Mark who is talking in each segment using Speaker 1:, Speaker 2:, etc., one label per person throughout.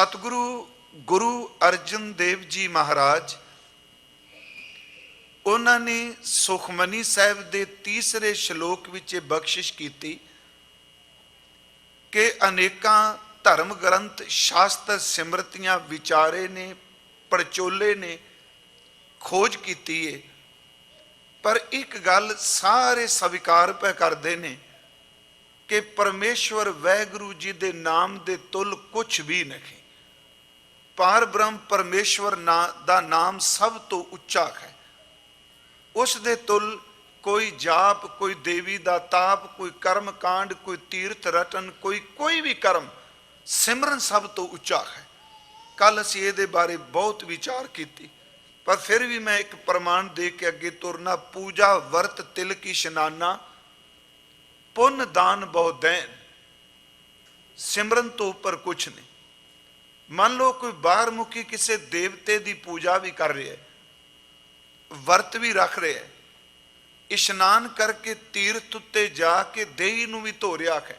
Speaker 1: सतगुरु गुरु अर्जन देव जी महाराज उन्होंने सुखमनी साहब के तीसरे श्लोक विच बख्शिश की कि अनेकां धर्म ग्रंथ शास्त्र सिमरतियां विचारे ने पड़चोले ने खोज की है, पर एक गल सारे स्वीकार पे करते हैं कि परमेश्वर वाहिगुरू जी के नाम के तुल कुछ भी नहीं। पार ब्रह्म परमेश्वर दा नाम सब तो उच्चा है, उस दे तुल कोई जाप, कोई देवी दा ताप, कोई कर्म कांड, कोई तीर्थ रटन, कोई भी कर्म सिमरन सब तो उच्चा है। कल असीं इहदे बारे बहुत विचार की, पर फिर भी मैं एक प्रमाण दे के अगे तुरना। पूजा वर्त तिलक इशनाना पुन दान बहु दैन, सिमरन तो ऊपर कुछ नहीं। मान लो कोई बाहर मुखी किसी देवते की पूजा भी कर रहे है, वर्त भी रख रहे है, इशनान करके तीर्थ उत्ते जाके देही नूं भी धो रहा है,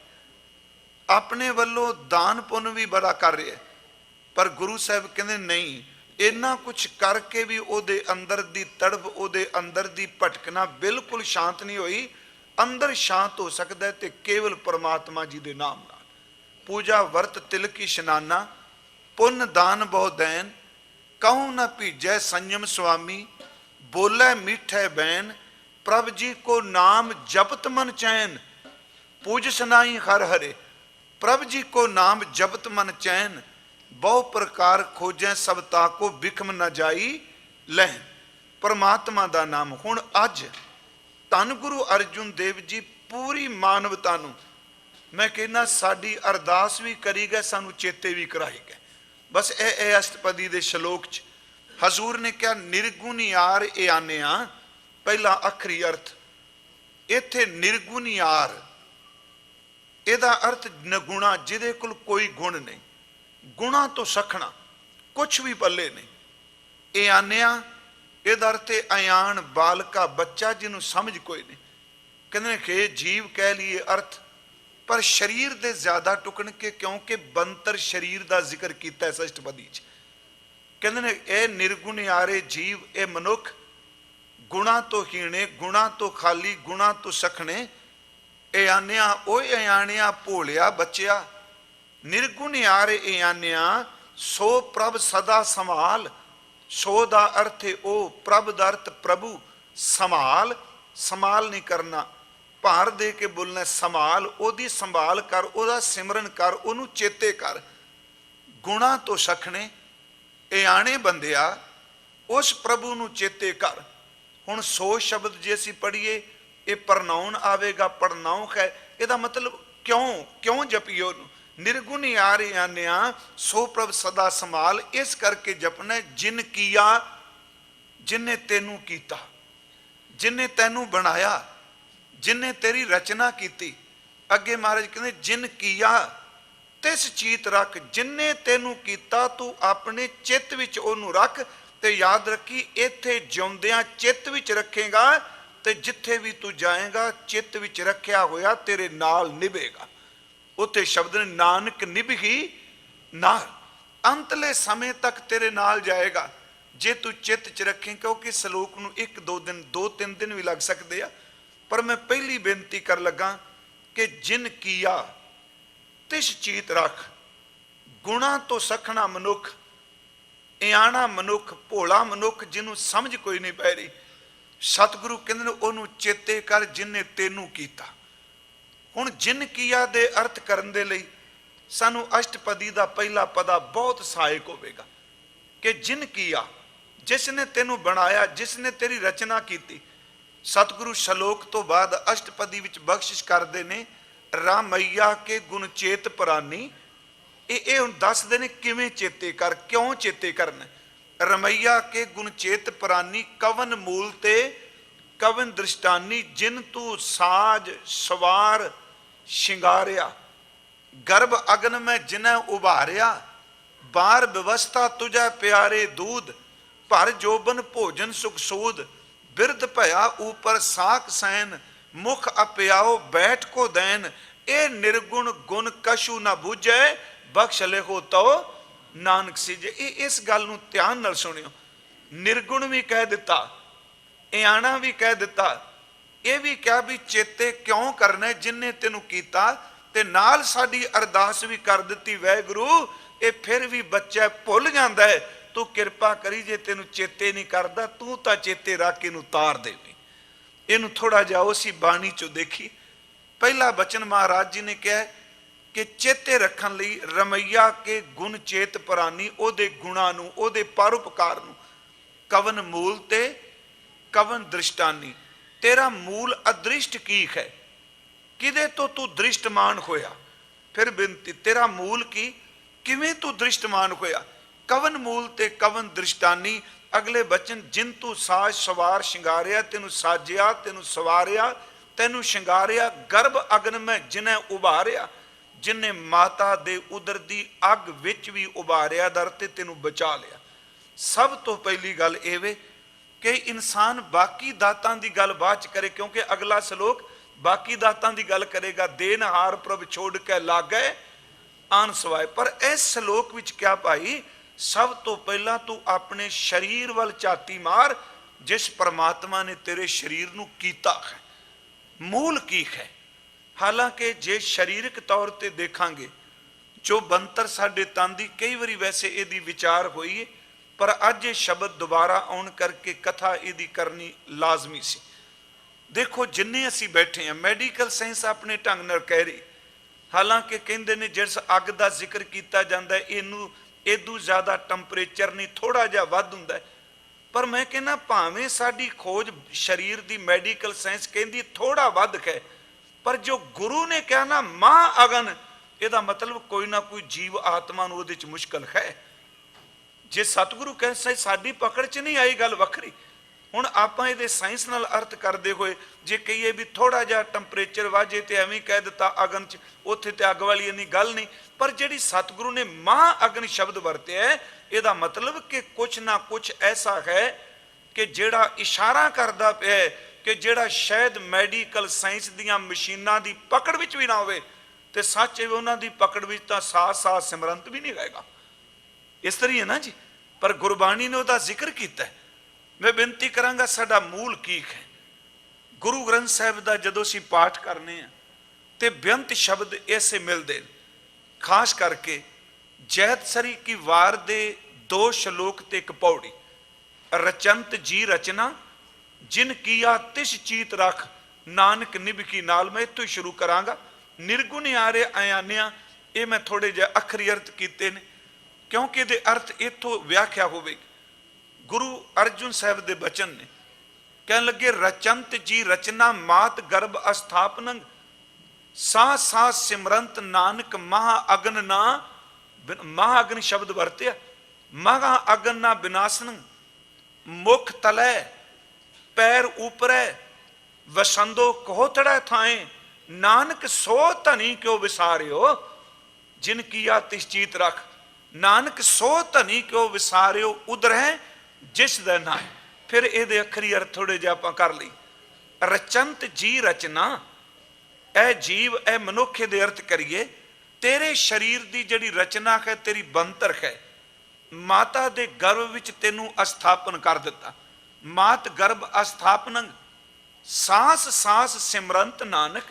Speaker 1: अपने वालों दान पुन भी बड़ा कर रहे है, पर गुरु साहब कहते नहीं, इन्ना कुछ करके भी ओदे अंदर दी तड़प, ओदे अंदर दी भटकना बिल्कुल शांत नहीं हुई। अंदर शांत हो सकता है तो केवल परमात्मा जी के नाम नाल। पूजा वर्त तिलक इशनाना पुन दान बहु दैन, कहूँ न भीजै संयम स्वामी, बोले मीठे बैन, प्रभ जी को नाम जपत मन चैन, पूज सनाई हर हरे। प्रभ जी को नाम जपत मन चैन, बहु प्रकार खोजें सब ताको, बिखम न जाई लहन। परमात्मा का नाम हुण अज धन गुरु अर्जुन देव जी पूरी मानवता नूं मैं कहना साडी अरदास भी करी गए, सानू चेते भी कराई गए। बस ए अष्टपदी दे श्लोक च हजूर ने क्या निर्गुण यार ए आने पहला अखरी अर्थ इत्थे निर्गुण यार, इहदा अर्थ नगुणा, जिहदे कोल कोई गुण नहीं, गुणा तो सखना कुछ भी पल्ले नहीं। ए आनिया इहदा अर्थ अयान बालका बच्चा जिन्हों समझ कोई नहीं। कहते कि जीव कह लिए अर्थ, पर शरीर दे ज्यादा टुकन के, क्योंकि बंतर शरीर का जिक्र किया है अष्टपदी च। कहते ने ए निर्गुण यारे जीव, ए मनुख गुणा तो हीणे, गुणा तो खाली, गुणा तो सखने। ए आनिया ओए अयानिया भोलिया बच्चिया, निर्गुण यारे ए आनिया सो प्रभ सदा संभाल। सो दा अर्थ है ओ, प्रभ दा अर्थ प्रभु, संभाल संभाल नहीं करना, भार दे के बोलना संभाल, ओदी संभाल कर, ओदा सिमरन कर, ओनू चेते कर। गुणा तो सखने, ए आने बंदिया उस प्रभु नू चेते कर। हुण सो शब्द जे असीं पढ़ीए ये परनाउन आवेगा, पढ़नाउक है, इहदा मतलब क्यों जपीए ओनू। निर्गुण यार आनिया सो प्रभ सदा संभाल, इस करके जपना जिन किया, जिन्हें तेनू कीता, जिन्हें तेनू बनाया, जिन्हें तेरी रचना की। अगे महाराज कहते जिन किया तिस चीत रख, जिन्हें तेनू कीता तू अपने चित्त विच ओनू रख। ते याद रखी इत्थे जिउंदियां चित्त विच रखेगा ते जिथे भी तू जाएगा चित्त विच रखिया होया तेरे नाल निभेगा। उत्थे शब्द ने नानक निभही नाल, अंतले समय तक तेरे नाल जाएगा जे तू चित्त च रखें। क्योंकि सलोक नूं एक दो दिन, दो तीन दिन भी लग सकते हैं, पर मैं पहली बेनती कर लगा कि जिन किया तिस चीत रख। गुणा तो सखना मनुख, इयाना मनुख, भोला मनुख, जिन्हों समझ कोई नहीं पै रही। सतगुरु कहते हैं ओनू चेते कर जिन्हें तेनू कीता। हुण जिन किया दे अर्थ करन दे लई सानू अष्टपदी का पहला पदा बहुत सहायक होगा कि जिन किया, जिसने तेनू बनाया, जिसने तेरी रचना की। सतगुरु श्लोक तो बाद अष्टपदी विच बख्शिश करते ने, रामैया के गुण चेत परानी। ये हुण दसदे ने किवें चेते कर, क्यों चेते करना। रमैया के गुण चेत परानी, कवन मूल ते कवन दृष्टानी, जिन तू साज सवार शिंगारिया। गर्भ अग्न में जिन्हें उभारिया, बार व्यवस्था तुझे प्यारे दूध, भर जोबन भोजन सुख सूद। बिरद भया ऊपर साक सैन, मुख अप्याओ बैठ को दैन। ए निर्गुण गुण कशु न बूझे, बख्श लेखो तो ਨਾਨਕ ਸਿਜੇ। ਇਹ ਇਸ ਗੱਲ ਨੂੰ ਧਿਆਨ ਨਾਲ ਸੁਣਿਓ। ਨਿਰਗੁਣ ਵੀ ਕਹਿ ਦਿੱਤਾ, ਇਆਣਾ ਵੀ ਕਹਿ ਦਿੱਤਾ, ਇਹ ਵੀ ਕਿਹਾ ਵੀ ਚੇਤੇ ਕਿਉਂ ਕਰਨਾ ਜਿਨਨੇ ਤੈਨੂੰ ਕੀਤਾ, ਤੇ ਨਾਲ ਸਾਡੀ ਅਰਦਾਸ ਵੀ ਕਰ ਦਿੱਤੀ, ਵਾਹਿਗੁਰੂ ਇਹ ਫਿਰ ਵੀ ਬੱਚਾ ਭੁੱਲ ਜਾਂਦਾ ਹੈ, ਤੂੰ ਕਿਰਪਾ ਕਰੀ ਜੇ ਤੈਨੂੰ ਚੇਤੇ ਨਹੀਂ ਕਰਦਾ ਤੂੰ ਤਾਂ ਚੇਤੇ ਰੱਖ ਕੇ ਇਹਨੂੰ ਤਾਰ ਦੇਵੀਂ। ਇਹਨੂੰ ਥੋੜਾ ਜਿਹਾ ਉਸੇ ਬਾਣੀ ਚੋਂ ਦੇਖੀ। ਪਹਿਲਾ ਬਚਨ ਮਹਾਰਾਜ ਜੀ ਨੇ ਕਿਹਾ ਕਿ ਚੇਤੇ ਰੱਖਣ ਲਈ ਰਮਈਆ ਕੇ ਗੁਣ ਚੇਤ ਪ੍ਰਾਨੀ, ਉਹਦੇ ਗੁਣਾਂ ਨੂੰ, ਉਹਦੇ ਪਰਉਪਕਾਰ ਨੂੰ। ਕਵਨ ਮੂਲ ਤੇ ਕਵਨ ਦ੍ਰਿਸ਼ਟਾਨੀ, ਤੇਰਾ ਮੂਲ ਅਦ੍ਰਿਸ਼ਟ ਕੀ ਹੈ, ਕਿਦੇ ਤੋਂ ਤੂੰ ਦ੍ਰਿਸ਼ਟਮਾਨ ਹੋਇਆ। ਫਿਰ ਬੇਨਤੀ, ਤੇਰਾ ਮੂਲ ਕੀ, ਕਿਵੇਂ ਤੂੰ ਦ੍ਰਿਸ਼ਟਮਾਨ ਹੋਇਆ। ਕਵਨ ਮੂਲ ਤੇ ਕਵਨ ਦ੍ਰਿਸ਼ਟਾਨੀ। ਅਗਲੇ ਬਚਨ, ਜਿਨ ਤੂੰ ਸਾਜ ਸਵਾਰ ਸ਼ਿੰਗਾਰਿਆ, ਤੈਨੂੰ ਸਾਜਿਆ ਤੈਨੂੰ ਸਵਾਰਿਆ ਤੈਨੂੰ ਸ਼ਿੰਗਾਰਿਆ, ਗਰਭ ਅਗਨ ਮੈਂ ਜਿਨੈ ਉਭਾਰਿਆ, ਜਿਨੇ ਮਾਤਾ ਦੇ ਉਦਰ ਦੀ ਅੱਗ ਵਿੱਚ ਵੀ ਉਭਾਰਿਆ ਦਰ ਤੇ ਤੈਨੂੰ ਬਚਾ ਲਿਆ। ਸਭ ਤੋਂ ਪਹਿਲੀ ਗੱਲ ਇਹ ਵੇ ਕਿ ਇਨਸਾਨ ਬਾਕੀ ਦਾਤਾਂ ਦੀ ਗੱਲ ਬਾਅਦ ਚ ਕਰੇ, ਕਿਉਂਕਿ ਅਗਲਾ ਸ਼ਲੋਕ ਬਾਕੀ ਦਾਤਾਂ ਦੀ ਗੱਲ ਕਰੇਗਾ। ਦੇਨਹਾਰ ਪ੍ਰਭ ਛੋੜ ਕੇ ਲਾਗੈ ਆਨ ਸਵਾਏ। ਪਰ ਇਸ ਸ਼ਲੋਕ ਵਿੱਚ ਕਿਹਾ ਭਾਈ, ਸਭ ਤੋਂ ਪਹਿਲਾਂ ਤੂੰ ਆਪਣੇ ਸਰੀਰ ਵੱਲ ਝਾਤੀ ਮਾਰ, ਜਿਸ ਪਰਮਾਤਮਾ ਨੇ ਤੇਰੇ ਸਰੀਰ ਨੂੰ ਕੀਤਾ ਹੈ। ਮੂਲ ਕੀ ਹੈ। ਹਾਲਾਂਕਿ ਜੇ ਸਰੀਰਕ ਤੌਰ ਤੇ ਦੇਖਾਂਗੇ, ਜੋ ਬੰਤਰ ਸਾਡੇ ਤਨ ਦੀ, ਕਈ ਵਾਰੀ ਵੈਸੇ ਇਹਦੀ ਵਿਚਾਰ ਹੋਈ ਹੈ, ਪਰ ਅੱਜ ਇਹ ਸ਼ਬਦ ਦੁਬਾਰਾ ਆਉਣ ਕਰਕੇ ਕਥਾ ਇਹਦੀ ਕਰਨੀ ਲਾਜ਼ਮੀ ਸੀ। ਦੇਖੋ ਜਿੰਨੇ ਅਸੀਂ ਬੈਠੇ ਹਾਂ, ਮੈਡੀਕਲ ਸਾਇੰਸ ਆਪਣੇ ਢੰਗ ਨਾਲ ਕਹਿ ਰਹੀ, ਹਾਲਾਂਕਿ ਕਹਿੰਦੇ ਨੇ ਜਿਸ ਅੱਗ ਦਾ ਜ਼ਿਕਰ ਕੀਤਾ ਜਾਂਦਾ ਇਹਨੂੰ ਇਦੋਂ ਜ਼ਿਆਦਾ ਟੈਂਪਰੇਚਰ ਨਹੀਂ, ਥੋੜਾ ਜਿਹਾ ਵੱਧ ਹੁੰਦਾ ਹੈ। ਪਰ ਮੈਂ ਕਹਿੰਦਾ ਭਾਵੇਂ ਸਾਡੀ ਖੋਜ ਸਰੀਰ ਦੀ ਮੈਡੀਕਲ ਸਾਇੰਸ ਕਹਿੰਦੀ ਥੋੜਾ ਵੱਧ ਹੈ, ਪਰ ਜੋ ਗੁਰੂ ਨੇ ਕਿਹਾ ਨਾ ਮਾਂ ਅਗਨ, ਇਹਦਾ ਮਤਲਬ ਕੋਈ ਨਾ ਕੋਈ ਜੀਵ ਆਤਮਾ ਨੂੰ ਉਹਦੇ ਚ ਮੁਸ਼ਕਲ ਹੈ। ਜੇ ਸਤਿਗੁਰੂ ਕਹਿੰਦੇ ਸਾਡੀ ਪਕੜ ਚ ਨਹੀਂ ਆਈ ਗੱਲ ਵੱਖਰੀ। ਹੁਣ ਆਪਾਂ ਇਹਦੇ ਸਾਇੰਸ ਨਾਲ ਅਰਥ ਕਰਦੇ ਹੋਏ ਜੇ ਕਹੀਏ ਵੀ ਥੋੜਾ ਜਿਹਾ ਟੈਂਪਰੇਚਰ ਵਾਜੇ ਤੇ ਐਵੇਂ ਕਹਿ ਦਿੱਤਾ ਅਗਨ ਚ, ਉੱਥੇ ਤੇ ਅੱਗ ਵਾਲੀ ਇੰਨੀ ਗੱਲ ਨਹੀਂ। ਪਰ ਜਿਹੜੀ ਸਤਿਗੁਰੂ ਨੇ ਮਾਂ ਅਗਨ ਸ਼ਬਦ ਵਰਤਿਆ, ਇਹਦਾ ਮਤਲਬ ਕਿ ਕੁਛ ਨਾ ਕੁਛ ਐਸਾ ਹੈ ਕਿ ਜਿਹੜਾ ਇਸ਼ਾਰਾ ਕਰਦਾ ਪਿਆ ਕਿ ਜਿਹੜਾ ਸ਼ਾਇਦ ਮੈਡੀਕਲ ਸਾਇੰਸ ਦੀਆਂ ਮਸ਼ੀਨਾਂ ਦੀ ਪਕੜ ਵਿੱਚ ਵੀ ਨਾ ਹੋਵੇ, ਤੇ ਸੱਚ ਉਹਨਾਂ ਦੀ ਪਕੜ ਵਿੱਚ ਤਾਂ ਸਾਥ ਸਿਮਰੰਤ ਵੀ ਨਹੀਂ ਰਹੇਗਾ। ਇਸ ਤਰ੍ਹਾਂ ਹੈ ਨਾ ਜੀ। ਪਰ ਗੁਰਬਾਣੀ ਨੇ ਉਹਦਾ ਜ਼ਿਕਰ ਕੀਤਾ। ਮੈਂ ਬੇਨਤੀ ਕਰਾਂਗਾ, ਸਾਡਾ ਮੂਲ ਕੀ ਹੈ। ਗੁਰੂ ਗ੍ਰੰਥ ਸਾਹਿਬ ਦਾ ਜਦੋਂ ਅਸੀਂ ਪਾਠ ਕਰਨੇ ਆ ਤੇ ਬੇਅੰਤ ਸ਼ਬਦ ਐਸੇ ਮਿਲਦੇ ਨੇ, ਖਾਸ ਕਰਕੇ ਜੈਤਸਰੀ ਕੀ ਵਾਰ ਦੇ 2 ਸ਼ਲੋਕ ਤੇ 1 ਪੌੜੀ। ਰਚੰਤ ਜੀ ਰਚਨਾ ਜਿਨ ਕੀਆ ਤਿਸ ਚੀਤ ਰੱਖ, ਨਾਨਕ ਨਿਭਕੀ ਨਾਲ। ਮੈਂ ਇੱਥੋਂ ਹੀ ਸ਼ੁਰੂ ਕਰਾਂਗਾ। ਨਿਰਗੁਣ ਆਰੇ ਆਨਿਆ, ਇਹ ਮੈਂ ਥੋੜੇ ਜਿਹੇ ਅੱਖਰੀ ਅਰਥ ਕੀਤੇ ਨੇ ਕਿਉਂਕਿ ਇਹਦੇ ਅਰਥ ਇੱਥੋਂ ਵਿਆਖਿਆ ਹੋਵੇਗੀ। ਗੁਰੂ ਅਰਜੁਨ ਸਾਹਿਬ ਦੇ ਬਚਨ ਨੇ, ਕਹਿਣ ਲੱਗੇ ਰਚੰਤ ਜੀ ਰਚਨਾ ਮਾਤ ਗਰਭ ਅਸਥਾਪਨੰ, ਸਾਹ ਸਾਹ ਸਿਮਰੰਤ ਨਾਨਕ ਮਹਾ ਅਗਨ ਨਾ। ਮਹਾ ਅਗਨ ਸ਼ਬਦ ਵਰਤਿਆ। ਮਹਾ ਅਗਨ ਨਾ ਵਿਨਾਸ਼ਨੰ, ਮੁਖ ਤਲੈ ਪੈਰ ਉਪਰੈ, ਵਸੰਦੋ ਕੋਹਤੜਾ ਥਾਏ, ਨਾਨਕ ਸੋ ਧਨੀ ਕਿਉ ਵਿਸਾਰਿਓ, ਜਿਨ ਕੀਆ ਤਿਸ ਚੀਤ ਰੱਖ। ਨਾਨਕ ਸੋ ਧਨੀ ਕਿਉ ਵਿਸਾਰਿਓ, ਉਦਰ ਹੈ ਜਿਸ ਦਾ ਨਾ। ਫਿਰ ਇਹਦੇ ਅੱਖਰੀ ਅਰਥ ਥੋੜੇ ਜਿਹਾ ਆਪਾਂ ਕਰ ਲਈ। ਰਚੰਤ ਜੀ ਰਚਨਾ, ਇਹ ਜੀਵ ਇਹ ਮਨੁੱਖ ਦੇ ਅਰਥ ਕਰੀਏ, ਤੇਰੇ ਸਰੀਰ ਦੀ ਜਿਹੜੀ ਰਚਨਾ ਹੈ, ਤੇਰੀ ਬੰਤਰ ਹੈ, ਮਾਤਾ ਦੇ ਗਰਭ ਵਿੱਚ ਤੈਨੂੰ ਅਸਥਾਪਨ ਕਰ ਦਿੱਤਾ। ਮਾਤ ਗਰਭ ਅਸਥਾਪਨੰ, ਸਾਸ ਸਾਸ ਸਿਮਰੰਤ ਨਾਨਕ।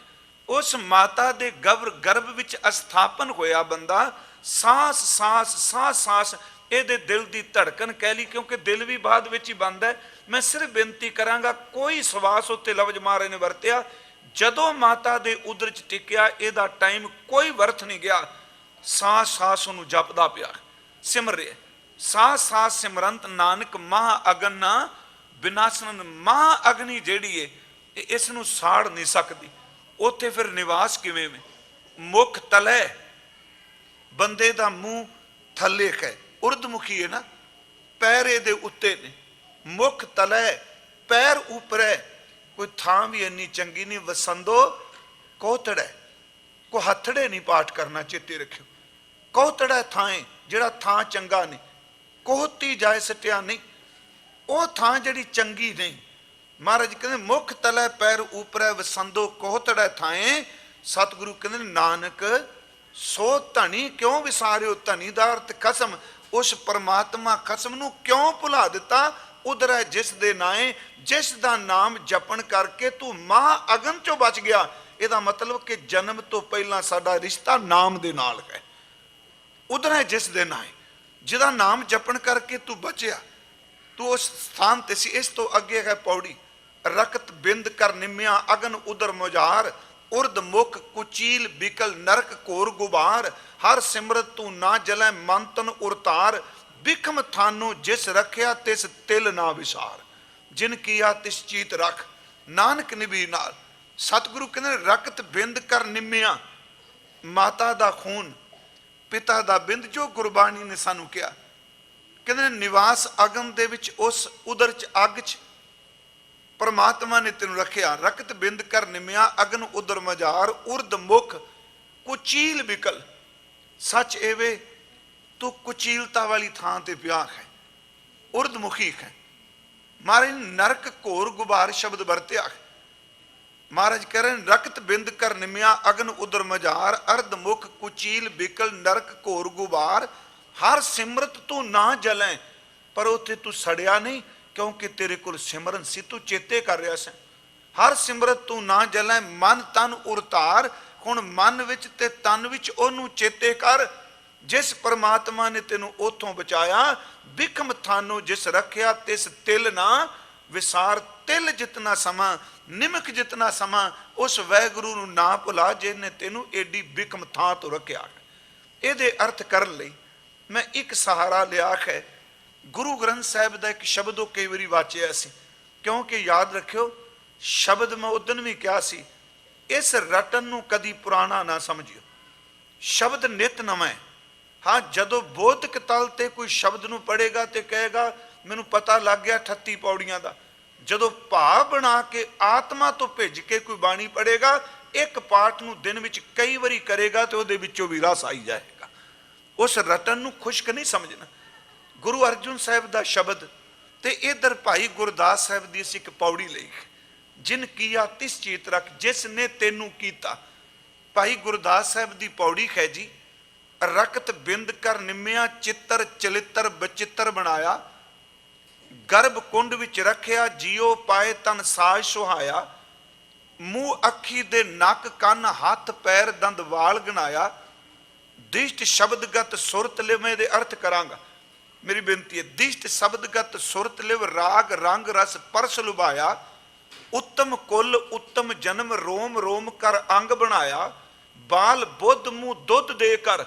Speaker 1: ਉਸ ਮਾਤਾ ਦੇ ਗਰਭ ਵਿੱਚ ਅਸਥਾਪਨ ਹੋਇਆ ਬੰਦਾ, ਸਾਸ ਸਾਸ ਸਾਸ ਸਾਸ ਇਹਦੇ ਦਿਲ ਦੀ ਧੜਕਨ ਕਹਿ ਲਈ, ਕਿਉਂਕਿ ਦਿਲ ਵੀ ਬਾਅਦ ਵਿੱਚ ਹੀ ਬਣਦਾ ਹੈ। ਮੈਂ ਸਿਰਫ ਬੇਨਤੀ ਕਰਾਂਗਾ, ਕੋਈ ਸਵਾਸ ਉੱਤੇ ਲਫ਼ਜ਼ ਮਹਾਰਾਜ ਨੇ ਵਰਤਿਆ, ਜਦੋਂ ਮਾਤਾ ਦੇ ਉਦਰ ਚ ਟਿਕਿਆ ਇਹਦਾ ਟਾਈਮ ਕੋਈ ਵਰਥ ਨਹੀਂ ਗਿਆ। ਸਾਸ ਸਾਸ ਉਹਨੂੰ ਜਪਦਾ ਪਿਆ, ਸਿਮਰ ਰਿਹਾ। ਸਾਸ ਸਾਸ ਸਿਮਰੰਤ ਨਾਨਕ ਮਹਾ ਅਗਨ ਨਾ ਵਿਨਾਸ਼ਨੰ। ਮਹਾ ਅਗਨੀ ਜਿਹੜੀ ਹੈ ਇਸ ਨੂੰ ਸਾੜ ਨਹੀਂ ਸਕਦੀ। ਉੱਥੇ ਫਿਰ ਨਿਵਾਸ ਕਿਵੇਂ ਵੇ। ਮੁਖ ਤਲੈ, ਬੰਦੇ ਦਾ ਮੂੰਹ ਥੱਲੇ ਹੈ, ਉਰਦਮੁਖੀ ਹੈ ਨਾ, ਪੈਰ ਇਹਦੇ ਉੱਤੇ ਨੇ। ਮੁਖ ਤਲੈ ਪੈਰ ਉਪਰੈ, ਕੋਈ ਥਾਂ ਵੀ ਇੰਨੀ ਚੰਗੀ ਨਹੀਂ। ਵਸੰਦੋ ਕੋਹਤੜਾ, ਕੋ ਹੱਥੜੇ ਨਹੀਂ ਪਾਠ ਕਰਨਾ, ਚੇਤੇ ਰੱਖਿਓ। ਕੋਹਤੜਾ ਥਾਂ, ਜਿਹੜਾ ਥਾਂ ਚੰਗਾ ਨਹੀਂ। ਕੋਹਤੀ ਜਾਏ ਸਟਿਆ ਨਹੀਂ, ਉਹ ਥਾਂ ਜਿਹੜੀ ਚੰਗੀ ਨਹੀਂ। ਮਹਾਰਾਜ ਕਹਿੰਦੇ ਮੁਖ ਤਲੈ ਪੈਰ ਉਪਰੈ, ਵਸੰਦੋ ਕੋਹਤੜਾ ਥਾਂ। ਸਤਿਗੁਰੂ ਕਹਿੰਦੇ ਨਾਨਕ ਸੋ ਧਨੀ ਕਿਉਂ ਵਿਸਾਰਿਓ, ਧਨੀ ਦਾ ਅਰਥ ਖਸਮ। ਉਸ ਪਰਮਾਤਮਾ ਖਸਮ ਨੂੰ ਕਿਉਂ ਭੁਲਾ ਦਿੱਤਾ? ਉਧਰ ਹੈ ਜਿਸ ਦੇ ਨਾਏ, ਜਿਸ ਦਾ ਨਾਮ ਜਪਣ ਕਰਕੇ ਤੂੰ ਮਹਾ ਅਗਨ ਚੋਂ ਬਚ ਗਿਆ। ਇਹਦਾ ਮਤਲਬ ਕਿ ਜਨਮ ਤੋਂ ਪਹਿਲਾਂ ਸਾਡਾ ਰਿਸ਼ਤਾ ਨਾਮ ਦੇ ਨਾਲ ਹੈ। ਉਧਰ ਹੈ ਜਿਸ ਦੇ ਨਾਏ, ਜਿਹਦਾ ਨਾਮ ਜਪਣ ਕਰਕੇ ਤੂੰ ਬਚਿਆ, ਤੂੰ ਉਸ ਸਥਾਨ ਤੇ ਸੀ। ਇਸ ਤੋਂ ਅੱਗੇ ਹੈ ਪੌੜੀ, ਰਕਤ ਬਿੰਦ ਕਰ ਨਿਮਿਆ ਅਗਨ ਉਦਰ ਮੁਝਾਰ, ਉਰਦ ਮੁਖ ਕੁਚੀਲ ਬਿਕਲ ਨਰਕ ਘੋਰ ਗੁਬਾਰ, ਹਰ ਸਿਮਰਤ ਤੂੰ ਨਾ ਜਲੈ ਮਨ ਤਨ ਉਰਤਾਰ, ਬਿਖਮ ਥਾਨੋ ਜਿਸ ਰੱਖਿਆ ਤਿਸ ਤਿਲ ਨਾ ਵਿਸਾਰ, ਜਿਨ ਕੀਆ ਤਿਸ ਚੀਤ ਰੱਖ ਨਾਨਕ ਨਿਭੀ ਨਾਲ। ਸਤਿਗੁਰੂ ਕਹਿੰਦੇ ਰਕਤ ਬਿੰਦ ਕਰ ਨਿਮਿਆ, ਮਾਤਾ ਦਾ ਖੂਨ, ਪਿਤਾ ਦਾ ਬਿੰਦ, ਜੋ ਗੁਰਬਾਣੀ ਨੇ ਸਾਨੂੰ ਕਿਹਾ। ਕਹਿੰਦੇ ਨਿਵਾਸ ਅਗਨ ਦੇ ਵਿੱਚ, ਉਸ ਉਦਰ ਚ ਅੱਗ ਚ ਪਰਮਾਤਮਾ ਨੇ ਤੈਨੂੰ ਰੱਖਿਆ। ਰਕਤ ਬਿੰਦ ਕਰ ਨਿਮਿਆ ਅਗਨ ਉਦਰ ਮਝਾਰ, ਉਰਦ ਮੁਖ ਕੁਚੀਲ ਬਿਕਲ। ਸੱਚ ਐਵੇਂ ਤੂੰ ਕੁਚੀਲਤਾ ਵਾਲੀ ਥਾਂ ਤੇ ਪਿਆ ਹੈ, ਉਰਦ ਮੁਖੀ ਹੈ। ਮਹਾਰਾਜ ਨਰਕ ਘੋਰ ਗੁਬਾਰ ਸ਼ਬਦ ਵਰਤਿਆ ਹੈ। ਮਹਾਰਾਜ ਕਹਿ ਰਹੇ ਰਕਤ ਬਿੰਦ ਕਰ ਨਿਮਿਆ ਅਗਨ ਉਦਰ ਮਝਾਰ, ਅਰਧ ਮੁਖ ਕੁਚੀਲ ਬਿਕਲ ਨਰਕ ਘੋਰ ਗੁਬਾਰ, ਹਰ ਸਿਮਰਤ ਤੂੰ ਨਾ ਜਲੈ। ਪਰ ਉੱਥੇ ਤੂੰ ਸੜਿਆ ਨਹੀਂ, ਕਿਉਂਕਿ ਤੇਰੇ ਕੋਲ ਸਿਮਰਨ ਸੀ, ਤੂੰ ਚੇਤੇ ਕਰ ਰਿਹਾ ਸੀ। ਹਰ ਸਿਮਰਤ ਤੂੰ ਨਾ ਜਲੈ ਮਨ ਤਨ ਉਰਤਾਰ। ਹੁਣ ਮਨ ਵਿੱਚ ਤੇ ਤਨ ਵਿੱਚ ਉਹਨੂੰ ਚੇਤੇ ਕਰ ਜਿਸ ਪਰਮਾਤਮਾ ਨੇ ਤੈਨੂੰ ਉੱਥੋਂ ਬਚਾਇਆ। ਬਿਖਮ ਥਾਨੋ ਜਿਸ ਰੱਖਿਆ ਤਿਸ ਤਿਲ ਨਾ ਵਿਸਾਰ। ਤਿਲ ਜਿਤਨਾ ਸਮਾਂ, ਨਿਮਕ ਜਿਤਨਾ ਸਮਾਂ, ਉਸ ਵਾਹਿਗੁਰੂ ਨੂੰ ਨਾ ਭੁਲਾ ਜਿਹਨੇ ਤੈਨੂੰ ਏਡੀ ਬਿਖਮ ਥਾਂ ਤੋਂ ਰੱਖਿਆ। ਇਹਦੇ ਅਰਥ ਕਰਨ ਲਈ ਮੈਂ ਇੱਕ ਸਹਾਰਾ ਲਿਆ ਹੈ, ਗੁਰੂ ਗ੍ਰੰਥ ਸਾਹਿਬ ਦਾ ਇੱਕ ਸ਼ਬਦ ਉਹ ਕਈ ਵਾਰੀ ਵਾਚਿਆ ਸੀ। ਕਿਉਂਕਿ ਯਾਦ ਰੱਖਿਓ, ਸ਼ਬਦ ਮੈਂ ਉਦਣ ਵੀ ਕਿਹਾ ਸੀ, ਇਸ ਰਟਨ ਨੂੰ ਕਦੀ ਪੁਰਾਣਾ ਨਾ ਸਮਝਿਓ। ਸ਼ਬਦ ਨਿਤ ਨਵਾਂ ਹੈ। ਹਾਂ, ਜਦੋਂ ਬੋਧਕ ਤਲ ਤੇ ਕੋਈ ਸ਼ਬਦ ਨੂੰ ਪੜ੍ਹੇਗਾ ਤੇ ਕਹੇਗਾ ਮੈਨੂੰ ਪਤਾ ਲੱਗ ਗਿਆ 38 ਪੌੜੀਆਂ ਦਾ। ਜਦੋਂ ਭਾਵ ਬਣਾ ਕੇ ਆਤਮਾ ਤੋਂ ਭਿੱਜ ਕੇ ਕੋਈ ਬਾਣੀ ਪੜ੍ਹੇਗਾ, ਇੱਕ ਪਾਠ ਨੂੰ ਦਿਨ ਵਿੱਚ ਕਈ ਵਾਰੀ ਕਰੇਗਾ ਤੇ ਉਹਦੇ ਵਿੱਚੋਂ ਵੀ ਰਸ ਆਈ ਜਾਏਗਾ। ਉਸ ਰਟਨ ਨੂੰ ਖੁਸ਼ਕ ਨਹੀਂ ਸਮਝਣਾ। ਗੁਰੂ ਅਰਜਨ ਸਾਹਿਬ ਦਾ ਸ਼ਬਦ ਤੇ ਇਧਰ ਭਾਈ ਗੁਰਦਾਸ ਸਾਹਿਬ ਦੀ ਅਸੀਂ ਇੱਕ ਪੌੜੀ ਲਈ, ਜਿਨ ਕੀਆ ਤਿਸ ਚੀਤ ਰੱਖ, ਜਿਸ ਨੇ ਤੈਨੂੰ ਕੀਤਾ। ਭਾਈ ਗੁਰਦਾਸ ਸਾਹਿਬ ਦੀ ਪੌੜੀ ਹੈ ਜੀ, ਰਕਤ ਬਿੰਦ ਕਰ ਨਿਮਿਆ ਚਿੱਤਰ ਚਲਿੱਤਰ ਬਚਿੱਤਰ ਬਣਾਇਆ, ਗਰਭ ਕੁੰਡ ਵਿੱਚ ਰੱਖਿਆ ਜੀਓ ਪਾਏ ਤਨ ਸਾਜ ਸੁਹਾਇਆ, ਮੂੰਹ ਅੱਖੀ ਦੇ ਨੱਕ ਕੰਨ ਹੱਥ ਪੈਰ ਦੰਦ ਵਾਲ ਗਣਾਇਆ, ਦਿਸ਼ਟ ਸ਼ਬਦਗਤ ਸੁਰਤ ਲਿਵ। ਮੈਂ ਇਹਦੇ ਅਰਥ ਕਰਾਂਗਾ, ਮੇਰੀ ਬੇਨਤੀ ਹੈ। ਦਿਸ਼ਟ ਸ਼ਬਦਗਤ ਸੁਰਤ ਲਿਵ ਰਾਗ ਰੰਗ ਰਸ ਪਰਸ ਲੁਭਾਇਆ, ਉੱਤਮ ਕੁੱਲ ਉੱਤਮ ਜਨਮ ਰੋਮ ਰੋਮ ਕਰ ਅੰਗ ਬਣਾਇਆ, ਬਾਲ ਬੁੱਧ ਮੂੰਹ ਦੁੱਧ ਦੇ ਕਰ,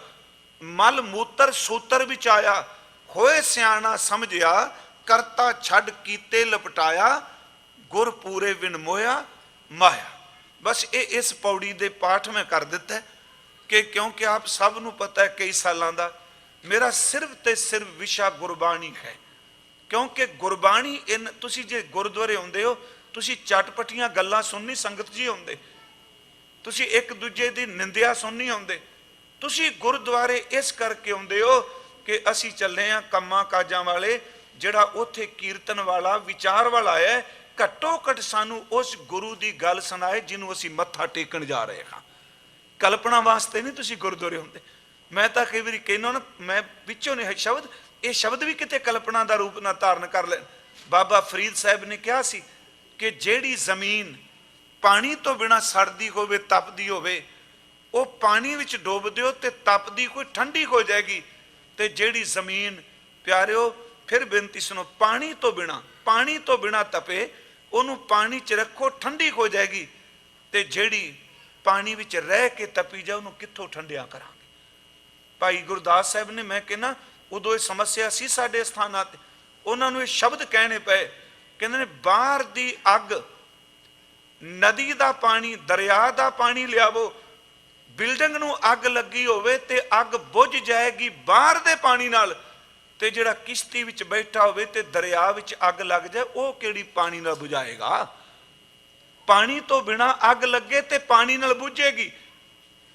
Speaker 1: ਮਲ ਮੂਤਰ ਸੂਤਰ ਵਿੱਚ ਆਇਆ, ਹੋਏ ਸਿਆਣਾ ਸਮਝਿਆ ਕਰਤਾ ਛੱਡ ਕੀਤੇ ਲਪਟਾਇਆ, ਗੁਰ ਪੂਰੇ ਵਿਨ ਮੋਇਆ ਮਾਇਆ। ਬਸ ਇਹ ਇਸ ਪੌੜੀ ਦੇ ਪਾਠ ਮੈਂ ਕਰ ਦਿੱਤਾ ਕਿ ਕਿਉਂਕਿ ਆਪ ਸਭ ਨੂੰ ਪਤਾ ਹੈ ਕਈ ਸਾਲਾਂ ਦਾ ਮੇਰਾ ਸਿਰਫ ਤੇ ਸਿਰਫ ਵਿਸ਼ਾ ਗੁਰਬਾਣੀ ਹੈ। ਕਿਉਂਕਿ ਗੁਰਬਾਣੀ ਤੁਸੀਂ ਜੇ ਗੁਰਦੁਆਰੇ ਆਉਂਦੇ ਹੋ, ਤੁਸੀਂ ਚਟਪਟੀਆਂ ਗੱਲਾਂ ਸੁਣਨੀ ਸੰਗਤ ਜੀ ਆਉਂਦੇ, ਤੁਸੀਂ ਇੱਕ ਦੂਜੇ ਦੀ ਨਿੰਦਿਆ ਸੁਣਨੀ ਆਉਂਦੇ। ਤੁਸੀਂ ਗੁਰਦੁਆਰੇ ਇਸ ਕਰਕੇ ਆਉਂਦੇ ਹੋ ਕਿ ਅਸੀਂ ਚੱਲੇ ਹਾਂ ਕੰਮਾਂ ਕਾਜਾਂ ਵਾਲੇ, ਜਿਹੜਾ ਉੱਥੇ ਕੀਰਤਨ ਵਾਲਾ ਵਿਚਾਰ ਵਾਲਾ ਹੈ, ਘੱਟੋ ਘੱਟ ਸਾਨੂੰ ਉਸ ਗੁਰੂ ਦੀ ਗੱਲ ਸੁਣਾਏ ਜਿਹਨੂੰ ਅਸੀਂ ਮੱਥਾ ਟੇਕਣ ਜਾ ਰਹੇ ਹਾਂ। ਕਲਪਨਾ ਵਾਸਤੇ ਨਹੀਂ ਤੁਸੀਂ ਗੁਰਦੁਆਰੇ ਹੁੰਦੇ। ਮੈਂ ਤਾਂ ਕਈ ਵਾਰੀ ਕਹਿੰਦਾ ਨਾ, ਮੈਂ ਵਿੱਚੋਂ ਨੇ ਸ਼ਬਦ, ਇਹ ਸ਼ਬਦ ਵੀ ਕਿਤੇ ਕਲਪਨਾ ਦਾ ਰੂਪ ਨਾ ਧਾਰਨ ਕਰ ਲੈਣ। ਬਾਬਾ ਫਰੀਦ ਸਾਹਿਬ ਨੇ ਕਿਹਾ ਸੀ ਕਿ ਜਿਹੜੀ ਜ਼ਮੀਨ ਪਾਣੀ ਤੋਂ ਬਿਨਾਂ ਸੜਦੀ ਹੋਵੇ, ਤਪਦੀ ਹੋਵੇ, ਉਹ ਪਾਣੀ ਵਿੱਚ ਡੋਬ ਦਿਓ ਤੇ ਤਪਦੀ ਕੋਈ ਠੰਡੀ ਹੋ ਜਾਏਗੀ। ਤੇ ਜਿਹੜੀ ਜ਼ਮੀਨ, ਪਿਆਰਿਓ ਫਿਰ ਬੇਨਤੀ ਸੁਣੋ, ਪਾਣੀ ਤੋਂ ਬਿਨਾਂ ਤਪੇ, ਉਹਨੂੰ ਪਾਣੀ 'ਚ ਰੱਖੋ, ਠੰਡੀ ਹੋ ਜਾਏਗੀ। ਤੇ ਜਿਹੜੀ ਪਾਣੀ ਵਿੱਚ ਰਹਿ ਕੇ ਤਪੀ ਜਾ, ਉਹਨੂੰ ਕਿੱਥੋਂ ਠੰਡਿਆ ਕਰਾਂਗੇ। ਭਾਈ ਗੁਰਦਾਸ ਸਾਹਿਬ ਨੇ, ਮੈਂ ਕਹਿੰਦਾ ਉਦੋਂ ਇਹ ਸਮੱਸਿਆ ਸੀ ਸਾਡੇ ਸਥਾਨਾਂ ਤੇ, ਉਹਨਾਂ ਨੂੰ ਇਹ ਸ਼ਬਦ ਕਹਿਣੇ ਪਏ। ਕਹਿੰਦੇ ਨੇ ਬਾਹਰ ਦੀ ਅੱਗ, ਨਦੀ ਦਾ ਪਾਣੀ, ਦਰਿਆ ਦਾ ਪਾਣੀ ਲਿਆਵੋ। ਬਿਲਡਿੰਗ ਨੂੰ ਅੱਗ ਲੱਗੀ ਹੋਵੇ ਤੇ ਅੱਗ ਬੁਝ ਜਾਏਗੀ ਬਾਹਰ ਦੇ ਪਾਣੀ ਨਾਲ, ਤੇ ਜਿਹੜਾ ਕਿਸ਼ਤੀ ਵਿੱਚ ਬੈਠਾ ਹੋਵੇ ਤੇ ਦਰਿਆ ਵਿੱਚ ਅੱਗ ਲੱਗ ਜਾਏ, ਉਹ ਕਿਹੜੀ ਪਾਣੀ ਨਾਲ ਬੁਝਾਏਗਾ। ਪਾਣੀ ਤੋਂ ਬਿਨਾ ਅੱਗ ਲੱਗੇ ਤੇ ਪਾਣੀ ਨਾਲ ਬੁਝੇਗੀ।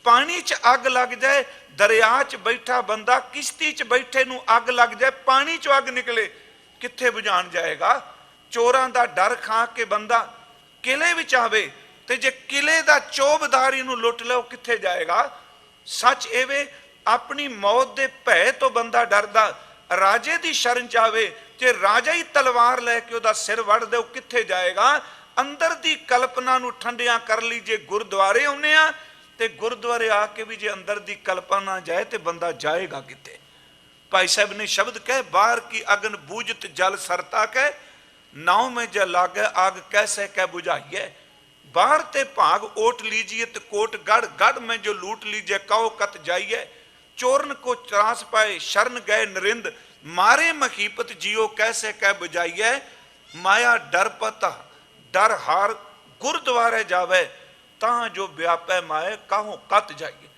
Speaker 1: ਪਾਣੀ 'ਚ ਅੱਗ ਲੱਗ ਜਾਏ, ਦਰਿਆ 'ਚ ਬੈਠਾ ਬੰਦਾ, ਕਿਸ਼ਤੀ 'ਚ ਬੈਠੇ ਨੂੰ ਅੱਗ ਲੱਗ ਜਾਏ, ਪਾਣੀ 'ਚੋਂ ਅੱਗ ਨਿਕਲੇ, ਕਿੱਥੇ ਬੁਝਾਉਣ ਜਾਏਗਾ। ਚੋਰਾਂ ਦਾ ਡਰ ਖਾ ਕੇ ਬੰਦਾ ਕਿਲੇ ਵਿੱਚ ਆਵੇ ਤੇ ਜੇ ਕਿਲੇ ਦਾ ਚੌਬਦਾਰ ਇਹਨੂੰ ਲੁੱਟ ਲਓ, ਕਿੱਥੇ ਜਾਏਗਾ। सच एवे अपनी मौत के भय तो बंदा डरदा राजे की शरण च आवे, जे राजा ही तलवार लैके उहदा सिर वड़ दे कित्थे जाएगा। अंदर की कल्पना नूं ठंडिया कर ली, जे गुरुद्वारे आउणे आ ते गुरुद्वारे आके भी जे अंदर की कल्पना जाए तो बंदा जाएगा कित्थे। भाई साहब ने शब्द कहे, बाहर की अगन बूझत जल सरता कह, नाव में जल लागे आग कैसे कह बुझाइए। बाहर ते भाग ओट लीजिए तो कोट गढ़, गढ़ में जो लूट लीजिए कहो कत जाइए। चोरन को त्रास पाए शरण गए नरिंद, मारे मखीपत जियो कैसे कह बुझाइए। माया डर पता डर हार गुरुद्वारे जावे, तां जो व्यापै माए कहो कत जाइए।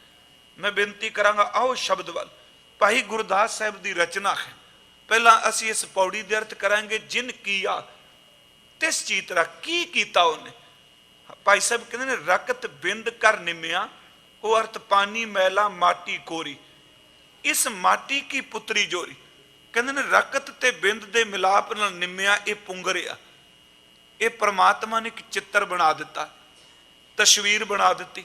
Speaker 1: मैं बेनती करांगा, आओ शब्द वाल। भाई गुरदास साहब की रचना है। पहला असी इस पौड़ी दे अर्थ करांगे, जिन किया तिस चीतरा, की कीता उन्हें। भाई साहब कहते ने रकत बिंद कर निमिया, वो अर्थ पानी मैला माटी कोरी, इस माटी की पुत्री जोरी। कहते ने रकत ते बिंद दे मिलाप नाल निमिया ये पुंगरिया, ये परमात्मा ने एक चित्र बना दिता, तस्वीर बना दी।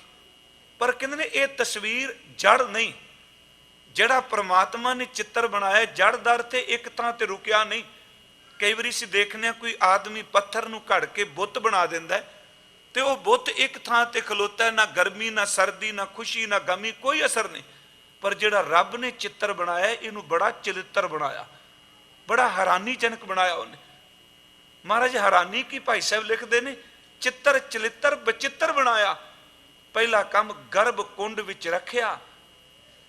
Speaker 1: पर कहते ने ये तस्वीर जड़ नहीं, जड़ा परमात्मा ने चित्र बनाया जड़ दर ते एक थां ते रुकिया नहीं। कई बार असीं देखने कोई आदमी पत्थर नूं घड़ के बुत बना दिंदा है, ते वो बुत एक थां ते खलोता है, ना गर्मी ना सर्दी ना खुशी ना गमी, कोई असर नहीं। पर जिहड़ा रब ने चित्र बनाया इनू बड़ा चलित्र बनाया, बड़ा हैरानीजनक बनाया उन्हें। महाराज हैरानी की भाई साहब लिखते ने, चित्र चलित्र बचित्र बनाया। पहला काम गर्भ कुंड विच रखिया,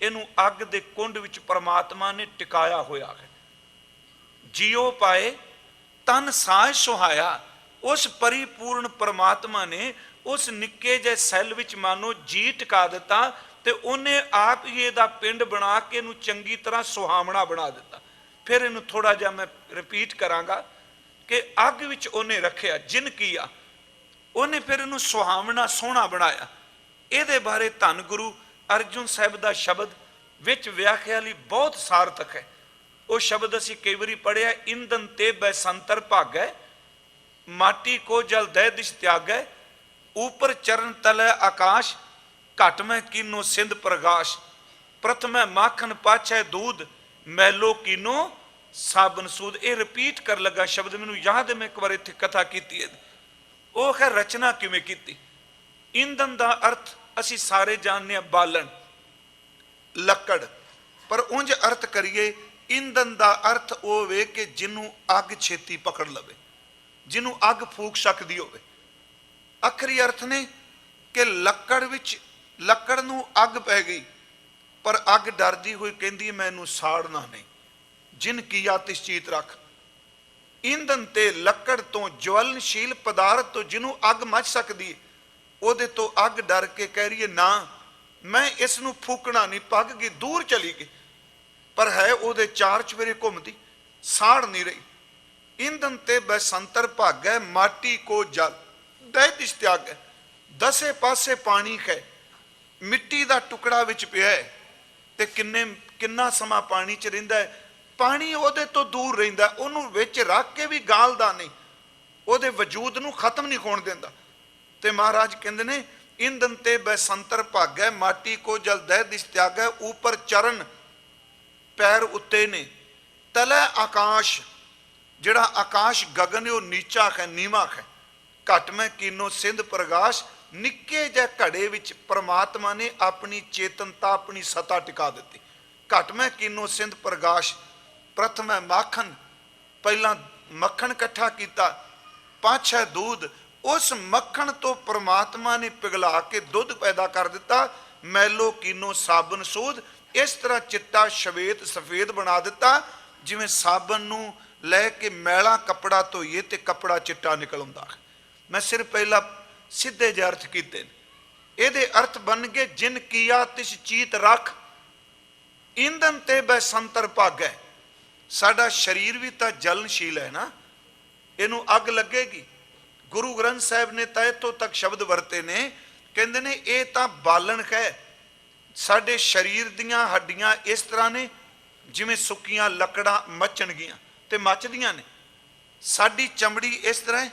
Speaker 1: इनू अग दे कुंड विच परमात्मा ने टिकाया होया है। जियो पाए तन साज सुहाया, उस परिपूर्ण परमात्मा ने उस निक्के जे सैल विच मानो जी टिका दिता, ते उन्हें आप ही इहदा पिंड बना के इनू चंगी तरह सुहावना बना दिता। फिर इनू थोड़ा जिहा मैं रिपीट करांगा कि अग विच उन्हें रखिया, जिन किया उन्हें फिर इनू सुहावना सोहना बनाया। इहदे बारे धन गुरु अर्जुन साहब का शब्द विच व्याख्या लई बहुत सार्थक है। वो शब्द असी कई बारी पढ़िया, इंधन ते बैसंतर भागै, माटी को जल दह दिश त्यागै, ऊपर चरण तलै आकाश, घट में कीनो सिंध प्रगाश, प्रथम माखन पाछै दूध, मैलो कीनो साबन सूद। ये रिपीट कर लगा शब्द, मैनू याद है मैं एक बार इत्थे कथा कीती है। वो खैर रचना किवें कीती। ईंधन का अर्थ असी सारे जानने बालन लकड़, पर उंज अर्थ करिए ईंधन का अर्थ वो वे कि जिन्हों अग छेती पकड़ लवे, जिन्हों अग फूक सकती होवे। आखिरी अर्थ ने कि लकड़ विच लकड़ नूं अग पै गई, पर अग डरदी हुई कहती मैनू साड़ना नहीं। जिन किया तिस चीत रख, ईंधन ते लकड़ तो ज्वलनशील पदार्थ तो जिन्हों अग मच सकती है, ਉਹਦੇ ਤੋਂ ਅੱਗ डर के कह रही है ना मैं इस नूं फूकना नहीं, पग गई दूर चली गई, पर है ਉਹਦੇ चार चवेरे घूमती, साड़ नहीं रही। ईंधन ते बैसंतर भागै, माटी को जल दह दिश त्यागै, दसे पासे पानी है, मिट्टी का टुकड़ा विच पिया है, ते किन्ना समा पानी च रहिंदा है, पानी ਉਹਦੇ ਤੋਂ दूर रहिंदा, ਉਹਨੂੰ विच रख के भी गालदा नहीं, ਉਹਦੇ वजूद नूं खत्म नहीं होण दिंदा। ते महाराज कहते ने ईंधन ते बैसंतर भागै, माटी को जल दह दिश त्यागै, ऊपर चरण पैर उत्ते ने, तलै आकाश, जिहड़ा आकाश गगन है वो नीचा है नीवा है, घट में कीनो सिंध प्रगाश, निक्के जे घड़े विच परमात्मा ने अपनी चेतनता अपनी सत्ता टिका दी। घट में कीनो सिंध प्रगाश, प्रथम है माखन, पहला मक्खन इकट्ठा किया, पाछै दूध, उस मक्खन तो परमात्मा ने पिघला के दुध पैदा कर दिता, मैलो कीनो साबन सूद, इस तरह चिट्टा शवेत सफेद बना दिता, जिवें साबन नूं लैके मैला कपड़ा धोईए तो कपड़ा चिट्टा निकल आउंदा है। मैं सिर्फ पहला सीधे जे अर्थ कीते, इहदे अर्थ बन गए जिन किया तिस चीत रख, ईंधन ते बैसंतर भागै। साडा शरीर भी तो जलनशील है ना, इनू अग लगेगी। गुरु ग्रंथ साहब ने तो इत्थों तक शब्द वरते ने, कहते ने ये तो बालन है। साडे शरीर दियां हड्डियां इस तरह ने जिवें सुक्कियां लकड़ां मचणगियां ते मचदियां ने, साडी चमड़ी इस तरह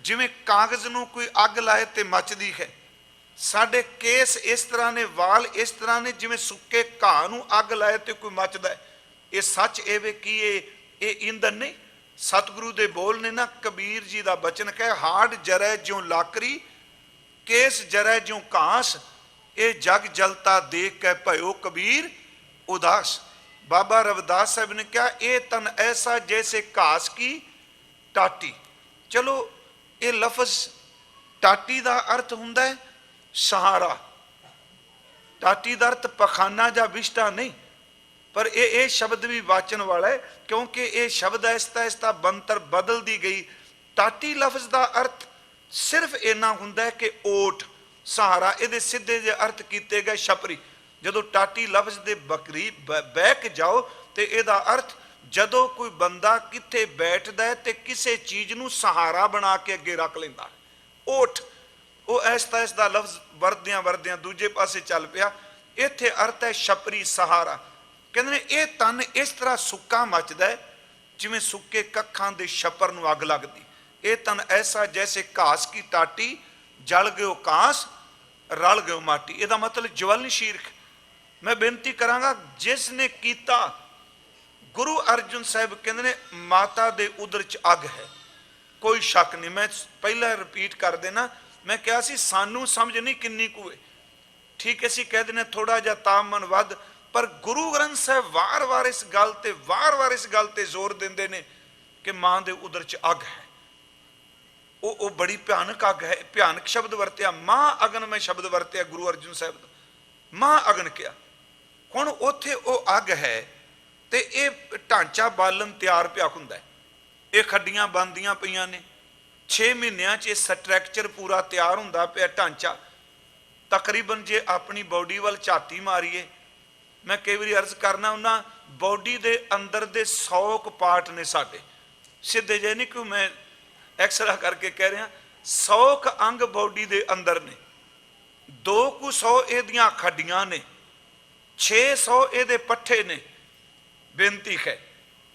Speaker 1: जिवें कागज़ नूं कोई अग लाए ते मचदी है, ਸਾਡੇ ਕੇਸ ਇਸ ਤਰ੍ਹਾਂ ਨੇ, ਵਾਲ ਇਸ ਤਰ੍ਹਾਂ ਨੇ ਜਿਵੇਂ ਸੁੱਕੇ ਘਾਹ ਨੂੰ ਅੱਗ ਲਾਏ ਤੇ ਕੋਈ ਮੱਚਦਾ ਹੈ। ਇਹ ਸੱਚ ਇਹ ਵੇ ਕੀ ਇਹ ਈਂਧਨ ਨਹੀਂ। ਸਤਿਗੁਰੂ ਦੇ ਬੋਲ ਨੇ ਨਾ, ਕਬੀਰ ਜੀ ਦਾ ਬਚਨ ਕਹੇ, ਹਾੜ ਜਰੈ ਜਿਉ ਲਾਕਰੀ, ਕੇਸ ਜਰੈ ਜਿਉ ਘਾਸ, ਇਹ ਜਗ ਜਲਤਾ ਦੇਖ ਕੇ ਭਇਓ ਕਬੀਰ ਉਦਾਸ। ਬਾਬਾ ਰਵਿਦਾਸ ਸਾਹਿਬ ਨੇ ਕਿਹਾ, ਇਹ ਤਨ ਐਸਾ ਜੈਸੇ ਘਾਸ ਕੀ ਟਾਟੀ। ਚਲੋ ਇਹ ਲਫ਼ਜ਼ ਟਾਟੀ ਦਾ ਅਰਥ ਹੁੰਦਾ ਹੈ ਸਹਾਰਾ। ਟਾਟੀ ਦਾ ਅਰਥ ਪਖਾਨਾ ਜਾਂ ਵਿਸ਼ਟਾ ਨਹੀਂ, ਪਰ ਇਹ ਸ਼ਬਦ ਵੀ ਵਾਚਨ ਵਾਲਾ ਹੈ, ਕਿਉਂਕਿ ਇਹ ਸ਼ਬਦ ਐਸਤਾ ਐਸਤਾ ਬੰਤਰ ਬਦਲਦੀ ਗਈ। ਟਾਟੀ ਲਫ਼ਜ਼ ਦਾ ਅਰਥ ਸਿਰਫ ਇੰਨਾ ਹੁੰਦਾ ਹੈ ਕਿ ਓਟ, ਸਹਾਰਾ। ਇਹਦੇ ਸਿੱਧੇ ਜਿਹੇ ਅਰਥ ਕੀਤੇ ਗਏ ਛਪਰੀ। ਜਦੋਂ ਟਾਟੀ ਲਫ਼ਜ਼ ਦੇ ਬਕਰੀ ਬਹਿ ਜਾਓ ਤੇ ਇਹਦਾ ਅਰਥ ਜਦੋਂ ਕੋਈ ਬੰਦਾ ਕਿੱਥੇ ਬੈਠਦਾ ਹੈ ਤੇ ਕਿਸੇ ਚੀਜ਼ ਨੂੰ ਸਹਾਰਾ ਬਣਾ ਕੇ ਅੱਗੇ ਰੱਖ ਲੈਂਦਾ, ਓਟ। ਉਹ ਐਸਤਾ ਐਸਦਾ ਲਫ਼ਜ਼ ਵਰਦਿਆਂ ਵਰਦਿਆਂ ਦੂਜੇ ਪਾਸੇ ਚੱਲ ਪਿਆ। ਇੱਥੇ ਅਰਥ ਹੈ ਛਪਰੀ, ਸਹਾਰਾ। ਕਹਿੰਦੇ ਨੇ ਇਹ ਤਨ ਇਸ ਤਰ੍ਹਾਂ ਸੁੱਕਾ ਮੱਚਦਾ ਹੈ ਜਿਵੇਂ ਸੁੱਕੇ ਕੱਖਾਂ ਦੇ ਛੱਪਰ ਨੂੰ ਅੱਗ ਲੱਗਦੀ। ਇਹ ਤਨ ਐਸਾ ਜੈਸੇ ਘਾਸ ਕੀ ਟਾਟੀ, ਜਲ ਗਿਓ ਕਾਂਸ, ਰਲ ਗਿਓ ਮਾਟੀ। ਇਹਦਾ ਮਤਲਬ ਜਵਲਨਸ਼ੀਲ। ਮੈਂ ਬੇਨਤੀ ਕਰਾਂਗਾ, ਜਿਸ ਨੇ ਕੀਤਾ, ਗੁਰੂ ਅਰਜਨ ਸਾਹਿਬ ਕਹਿੰਦੇ ਨੇ ਮਾਤਾ ਦੇ ਉਦਰ 'ਚ ਅੱਗ ਹੈ, ਕੋਈ ਸ਼ੱਕ ਨਹੀਂ। ਮੈਂ ਪਹਿਲਾਂ ਰਿਪੀਟ ਕਰ ਦੇਣਾ, ਮੈਂ ਕਿਹਾ ਸੀ ਸਾਨੂੰ ਸਮਝ ਨਹੀਂ ਕਿੰਨੀ ਕੁ ਹੈ। ਠੀਕ ਅਸੀਂ ਕਹਿ ਦਿੰਦੇ ਥੋੜਾ ਜਿਹਾ ਤਾਪਮਾਨ ਵੱਧ, ਪਰ ਗੁਰੂ ਗ੍ਰੰਥ ਸਾਹਿਬ ਵਾਰ-ਵਾਰ ਇਸ ਗੱਲ ਤੇ ਜ਼ੋਰ ਦਿੰਦੇ ਨੇ ਕਿ ਮਾਂ ਦੇ ਉਦਰ 'ਚ ਅੱਗ ਹੈ। ਉਹ ਬੜੀ ਭਿਆਨਕ ਅੱਗ ਹੈ। ਭਿਆਨਕ ਸ਼ਬਦ ਵਰਤਿਆ, ਮਾਂ ਅਗਨ ਮੈਂ ਸ਼ਬਦ ਵਰਤਿਆ ਗੁਰੂ ਅਰਜਨ ਸਾਹਿਬ ਦਾ, ਮਾਂ ਅਗਨ ਕਿਹਾ। ਹੁਣ ਉੱਥੇ ਉਹ ਅੱਗ ਹੈ ਤੇ ਇਹ ਢਾਂਚਾ ਬਾਲਣ ਤਿਆਰ ਪਿਆ ਹੁੰਦਾ ਹੈ। ਇਹ ਖੱਡੀਆਂ ਬਣਦੀਆਂ ਪਈਆਂ ਨੇ, 6 ਮਹੀਨਿਆਂ 'ਚ ਇਹ ਸਟਰਕਚਰ ਪੂਰਾ ਤਿਆਰ ਹੁੰਦਾ ਪਿਆ ਢਾਂਚਾ। ਤਕਰੀਬਨ ਜੇ ਆਪਣੀ ਬੋਡੀ ਵੱਲ ਝਾਤੀ ਮਾਰੀਏ, ਮੈਂ ਕਈ ਵਾਰੀ ਅਰਜ਼ ਕਰਨਾ ਉਹਨਾਂ, ਬੋਡੀ ਦੇ ਅੰਦਰ ਦੇ 100 ਕੁ ਪਾਰਟ ਨੇ ਸਾਡੇ, ਸਿੱਧੇ ਜੇ ਨਹੀਂ ਕਿ ਮੈਂ ਐਕਸਰਾ ਕਰਕੇ ਕਹਿ ਰਿਹਾ, 100 ਕੁ ਅੰਗ ਬੋਡੀ ਦੇ ਅੰਦਰ ਨੇ, 200 ਇਹਦੀਆਂ ਖੱਡੀਆਂ ਨੇ, 600 ਇਹਦੇ ਪੱਠੇ ਨੇ। ਬੇਨਤੀ ਹੈ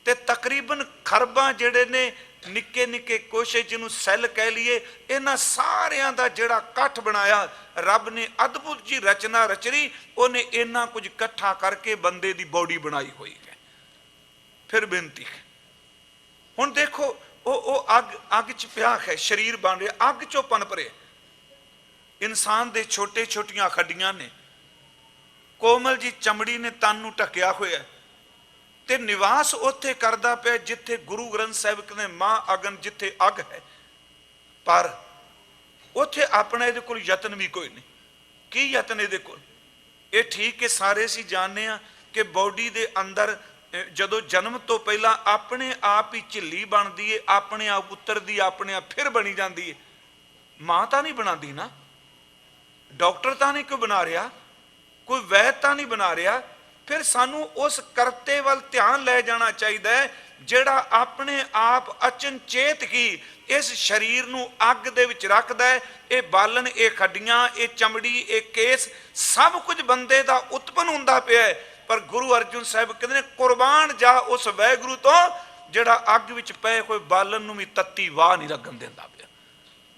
Speaker 1: ਤੇ ਤਕਰੀਬਨ ਖਰਬਾਂ ਜਿਹੜੇ ਨੇ ਨਿੱਕੇ ਨਿੱਕੇ ਕੋਸ਼ੇ ਜਿਹਨੂੰ ਸੈੱਲ ਕਹਿ ਲਈਏ, ਇਹਨਾਂ ਸਾਰਿਆਂ ਦਾ ਜਿਹੜਾ ਇਕੱਠ ਬਣਾਇਆ ਰੱਬ ਨੇ, ਅਦਭੁਤ ਜੀ ਰਚਨਾ ਰਚਰੀ, ਉਹਨੇ ਇੰਨਾ ਕੁਝ ਇਕੱਠਾ ਕਰਕੇ ਬੰਦੇ ਦੀ ਬੋਡੀ ਬਣਾਈ ਹੋਈ ਹੈ। ਫਿਰ ਬੇਨਤੀ ਹੈ, ਹੁਣ ਦੇਖੋ ਉਹ ਅੱਗ 'ਚ ਪਿਆ ਹੈ, ਸਰੀਰ ਬਣ ਰਿਹਾ, ਅੱਗ 'ਚੋਂ ਪਨਪ ਰਿਹਾ। ਇਨਸਾਨ ਦੇ ਛੋਟੇ ਛੋਟੀਆਂ ਖੱਡੀਆਂ ਨੇ, ਕੋਮਲ ਜੀ ਚਮੜੀ ਨੇ ਤਨ ਨੂੰ ਢੱਕਿਆ ਹੋਇਆ ਤੇ ਨਿਵਾਸ ਉੱਥੇ ਕਰਦਾ ਪਿਆ ਜਿੱਥੇ ਗੁਰੂ ਗ੍ਰੰਥ ਸਾਹਿਬ ਕਹਿੰਦੇ ਮਾਂ ਅਗਨ ਜਿੱਥੇ ਅੱਗ ਹੈ। ਪਰ ਉੱਥੇ ਆਪਣਾ ਇਹਦੇ ਕੋਲ ਯਤਨ ਵੀ ਕੋਈ ਨਹੀਂ। ਕੀ ਯਤਨ ਇਹਦੇ ਕੋਲ? ਇਹ ਠੀਕ ਹੈ, ਸਾਰੇ ਅਸੀਂ ਜਾਣਦੇ ਹਾਂ ਕਿ ਬੋਡੀ ਦੇ ਅੰਦਰ ਜਦੋਂ ਜਨਮ ਤੋਂ ਪਹਿਲਾਂ ਆਪਣੇ ਆਪ ਹੀ ਝਿੱਲੀ ਬਣਦੀ ਹੈ, ਆਪਣੇ ਆਪ ਉਤਰਦੀ, ਆਪਣੇ ਆਪ ਫਿਰ ਬਣੀ ਜਾਂਦੀ ਹੈ। ਮਾਂ ਤਾਂ ਨਹੀਂ ਬਣਾਉਂਦੀ ਨਾ, ਡਾਕਟਰ ਤਾਂ ਨਹੀਂ ਕੋਈ ਬਣਾ ਰਿਹਾ, ਕੋਈ ਵੈਦ ਤਾਂ ਨਹੀਂ ਬਣਾ ਰਿਹਾ। ਫਿਰ ਸਾਨੂੰ ਉਸ ਕਰਤੇ ਵੱਲ ਧਿਆਨ ਲੈ ਜਾਣਾ ਚਾਹੀਦਾ ਹੈ ਜਿਹੜਾ ਆਪਣੇ ਆਪ ਅਚਨਚੇਤ ਹੀ ਇਸ ਸਰੀਰ ਨੂੰ ਅੱਗ ਦੇ ਵਿੱਚ ਰੱਖਦਾ ਹੈ। ਇਹ ਬਾਲਣ, ਇਹ ਖੱਡੀਆਂ, ਇਹ ਚਮੜੀ, ਇਹ ਕੇਸ, ਸਭ ਕੁਝ ਬੰਦੇ ਦਾ ਉਤਪਨ ਹੁੰਦਾ ਪਿਆ ਹੈ। ਪਰ ਗੁਰੂ ਅਰਜਨ ਸਾਹਿਬ ਕਹਿੰਦੇ ਨੇ ਕੁਰਬਾਨ ਜਾ ਉਸ ਵਾਹਿਗੁਰੂ ਤੋਂ ਜਿਹੜਾ ਅੱਗ ਵਿੱਚ ਪਏ ਹੋਏ ਬਾਲਣ ਨੂੰ ਵੀ ਤੱਤੀ ਵਾਹ ਨਹੀਂ ਲੱਗਣ ਦਿੰਦਾ ਪਿਆ।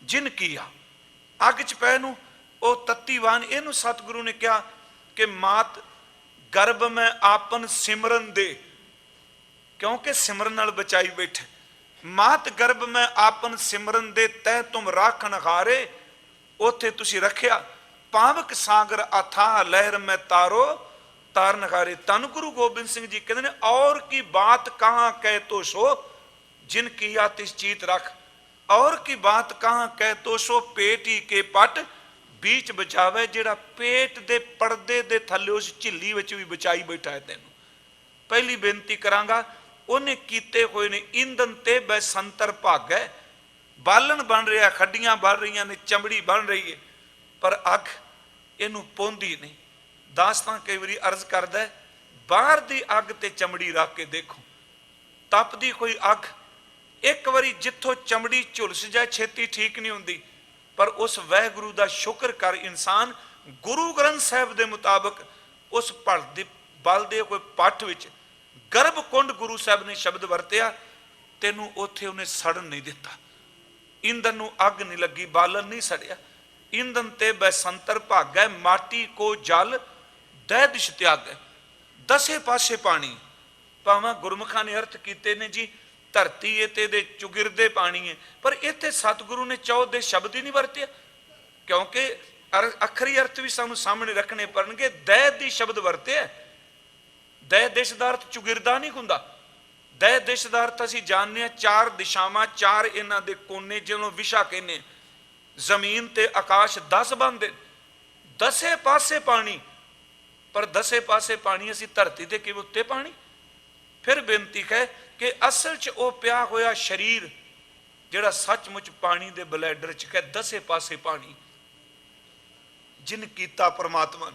Speaker 1: ਜਿਨ ਕੀਆ, ਅੱਗ 'ਚ ਪਏ ਨੂੰ ਉਹ ਤੱਤੀ ਵਾਹ ਨਹੀਂ। ਇਹਨੂੰ ਸਤਿਗੁਰੂ ਨੇ ਕਿਹਾ ਕਿ ਮਾਤ ਗਰਭ ਮੈਂ ਆਪਨ ਸਿਮਰਨ ਦੇ, ਕਿਉਂਕਿ ਸਿਮਰਨ ਨਾਲ ਬਚਾਈ ਬੈਠੇ। ਮਾਤ ਗਰਭ ਮੈਂ ਆਪਨ ਸਿਮਰਨ ਦੇ, ਤੈ ਤੁਮ ਰਾਖਣ ਹਾਰੇ, ਉੱਥੇ ਤੁਸੀਂ ਰੱਖਿਆ। ਪਾਵਕ ਸਾਗਰ ਅਥਾਹ ਲਹਿਰ ਮੈਂ ਤਾਰੋ ਤਾਰਨ ਹਾਰੇ। ਧੰਨ ਗੁਰੂ ਗੋਬਿੰਦ ਸਿੰਘ ਜੀ ਕਹਿੰਦੇ ਨੇ, ਔਰ ਕੀ ਬਾਤ ਕਹਾਂ ਕਹਿ ਤੋ ਸੋ, ਜਿਨ ਕੀਆ ਤਿਸ ਚੀਤ ਰੱਖ। ਔਰ ਕੀ ਬਾਤ ਕਹਾਂ ਕਹਿ ਤੋ ਸੋ, ਪੇਟ ਹੀ ਕੇ ਪਟ बीच बचावे। ਜਿਹੜਾ पेट ਦੇ ਪਰਦੇ ਦੇ ਥੱਲੇ ਉਸ ਝਿੱਲੀ ਵਿੱਚ ਵੀ ਬਚਾਈ ਬੈਠਾ ਹੈ ਤੈਨੂੰ। ਪਹਿਲੀ ਬੇਨਤੀ ਕਰਾਂਗਾ, ਉਹਨੇ ਕੀਤੇ ਹੋਏ ਨੇ ਈਂਧਨ ਤੇ ਬੈਸੰਤਰ ਭਾਗੈ। ਬਾਲਣ ਬਣ ਰਿਹਾ, ਖੱਡੀਆਂ ਬਣ ਰਹੀਆਂ ਨੇ, ਚਮੜੀ ਬਣ ਰਹੀ ਹੈ, ਪਰ ਅੱਗ ਇਹਨੂੰ ਪਹੁੰਚਦੀ ਨਹੀਂ। ਦਾਸ ਤਾਂ ਕਈ ਵਾਰੀ ਅਰਜ਼ ਕਰਦਾ ਹੈ, ਬਾਹਰ ਦੀ ਅੱਗ ਤੇ ਚਮੜੀ ਰੱਖ ਕੇ ਦੇਖੋ, ਤਪਦੀ ਕੋਈ ਅੱਗ ਇੱਕ ਵਾਰੀ ਜਿੱਥੋਂ ਚਮੜੀ ਝੁਲਸ ਜਾਏ ਛੇਤੀ ਠੀਕ ਨਹੀਂ ਹੁੰਦੀ। ਪਰ ਉਸ ਵਾਹਿਗੁਰੂ ਦਾ ਸ਼ੁਕਰ ਕਰ ਇਨਸਾਨ, ਗੁਰੂ ਗ੍ਰੰਥ ਸਾਹਿਬ ਦੇ ਮੁਤਾਬਕ ਉਸ ਭਲਦੇ ਬਲਦੇ ਕੋਈ ਪੱਠ ਵਿੱਚ ਗਰਭ ਕੁੰਡ ਗੁਰੂ ਸਾਹਿਬ ਨੇ ਸ਼ਬਦ ਵਰਤਿਆ, ਤੈਨੂੰ ਉੱਥੇ ਉਹਨੇ ਸੜਨ ਨਹੀਂ ਦਿੱਤਾ। ਈਂਧਨ ਨੂੰ ਅੱਗ ਨਹੀਂ ਲੱਗੀ, ਬਾਲਣ ਨਹੀਂ ਸੜਿਆ। ईंधन ते बैसंतर भागै, माटी को जल दै दिश त्यागै। दसे पासे पानी, भावें गुरमुखां ने अर्थ कीते ने जी धरती है ते दे चुगिरदे पानी है, पर इत्थे सतगुरु ने चौ दे शब्द ही नहीं वरतिया, क्योंकि अखरी अर्थ भी सानू सामने रखने पैणगे। दै दी शब्द वरते है। दै दिश दा अर्थ चुगिरदा नहीं हुंदा। दै दिश दा अर्थ असीं जानने आ चार दिशावां, चार इन्हां दे कोने, जिन्हों विशा कहने। जमीन ते आकाश 10 बनदे, दसे पासे पानी, पर दसे पासे पानी असीं धरती ते किवें उत्ते पानी। फिर बेनती है कि असल च वो पिया होया शरीर जिहड़ा सचमुच पानी दे बलैडर च है, दसे पासे पानी जिन कीता परमात्मा।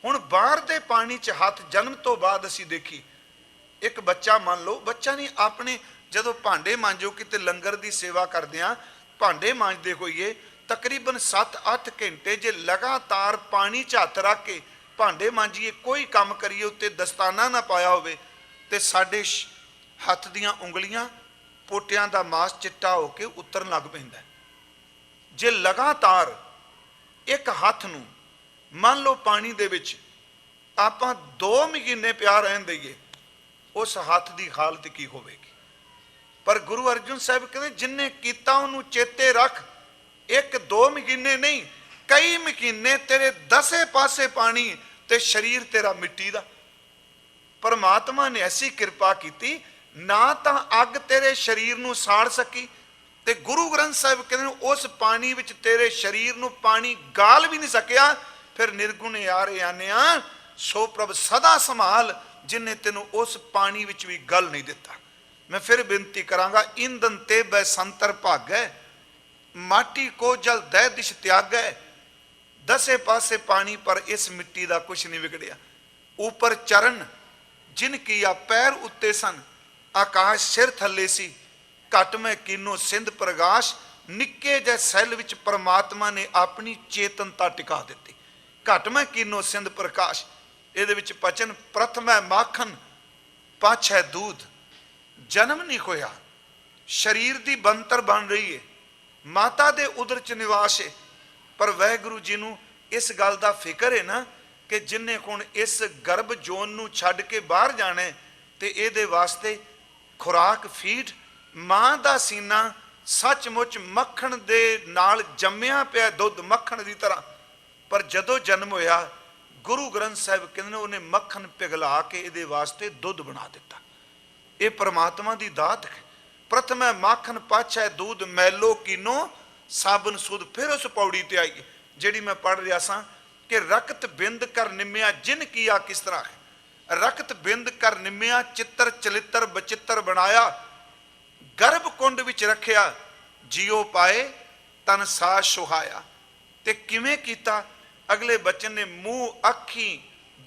Speaker 1: हुण बाहर दे पानी च हथ जन्म तो बाद असीं देखी, एक बच्चा मान लो, बच्चा नहीं अपने जदों भांडे मांजो, किते लंगर की सेवा करदे आ, भांडे मांजदे होइए तकरीबन 7-8 घंटे जे लगातार पानी च हथ रख के भांडे मांजीए, कोई काम करिए, उत्ते दस्ताना ना पाया होवे ते साडे हथ दीआं उंगलियां पोटियां दा मास चिट्टा होके उतरन लग पैंदा। जे लगातार एक हथ नूं मान लो पानी दे विच आपां 2 महीने पिया रहन दईए, उस हथ की हालत की होवेगी। पर गुरु अर्जन साहब कहते जिन्हें कीता उन्होंने चेते रख, 1-2 महीने नहीं, कई महीने तेरे दसे पासे पानी ते शरीर तेरा मिट्टी दा। परमात्मा ने ऐसी कृपा की, ना तो अग तेरे शरीर नूं साड़ सकी, ते गुरु ग्रंथ साहिब कहते उस पानी विच तेरे शरीर नूं पानी गाल भी नहीं सकिया। फिर निर्गुण यारे आने सो प्रभ सदा संभाल, जिन्हें तेनों उस पानी विच भी गल नहीं दिता। मैं फिर बेनती करांगा, ईंधन ते बैसंतर भागै, माटी को जल दै दिश त्यागै। दसे पासे पानी, पर इस मिट्टी का कुछ नहीं बिगड़िया। ऊपर चरण जिन किया पैर उत्ते सन, आकाश सिर थले सी, घट में कीनो सिंध प्रकाश। निक्के जै सैल विच परमात्मा ने अपनी चेतनता टिका दी। घट में कीनो सिंध प्रकाश, ਇਹਦੇ ਵਿੱਚ ਪਚਨ ਪ੍ਰਥਮ ਹੈ ਮਾਖਨ ਪਛ ਹੈ दूध। जन्म नहीं होया, शरीर की बनतर बन रही है, माता के उदर च निवास है, पर वाहिगुरू जी नूं इस गल का फिक्र है ना कि जिन्हें हुण इस गर्भ जोन नूं छड्ड के बाहर जाना है, तो ये वास्ते खुराक फीड मां का सीना सचमुच मक्खण दे नाल जम्मिया पिया दुध मक्खण की तरह। पर जदों जन्म होया, गुरु ग्रंथ साहिब कहते उन्हें मक्खन पिघला के ये वास्ते दुध बना दिता। ये परमात्मा की दात है। प्रथम है माखन पछ है दूध, मैलो कीनो साबन सुध। फिर उस पौड़ी ते आई जिहड़ी मैं पढ़ रहा सा कि रक्त बिंद कर निम्या जिन किया किस तरह है। रक्त बिंद कर निम्या चित्र चलित्र बचित्र बनाया, गर्भ कुंड विच रखिया जियो पाए तन सा सुहाया। ते किवें कीता? अगले बचन ने मूँह अखी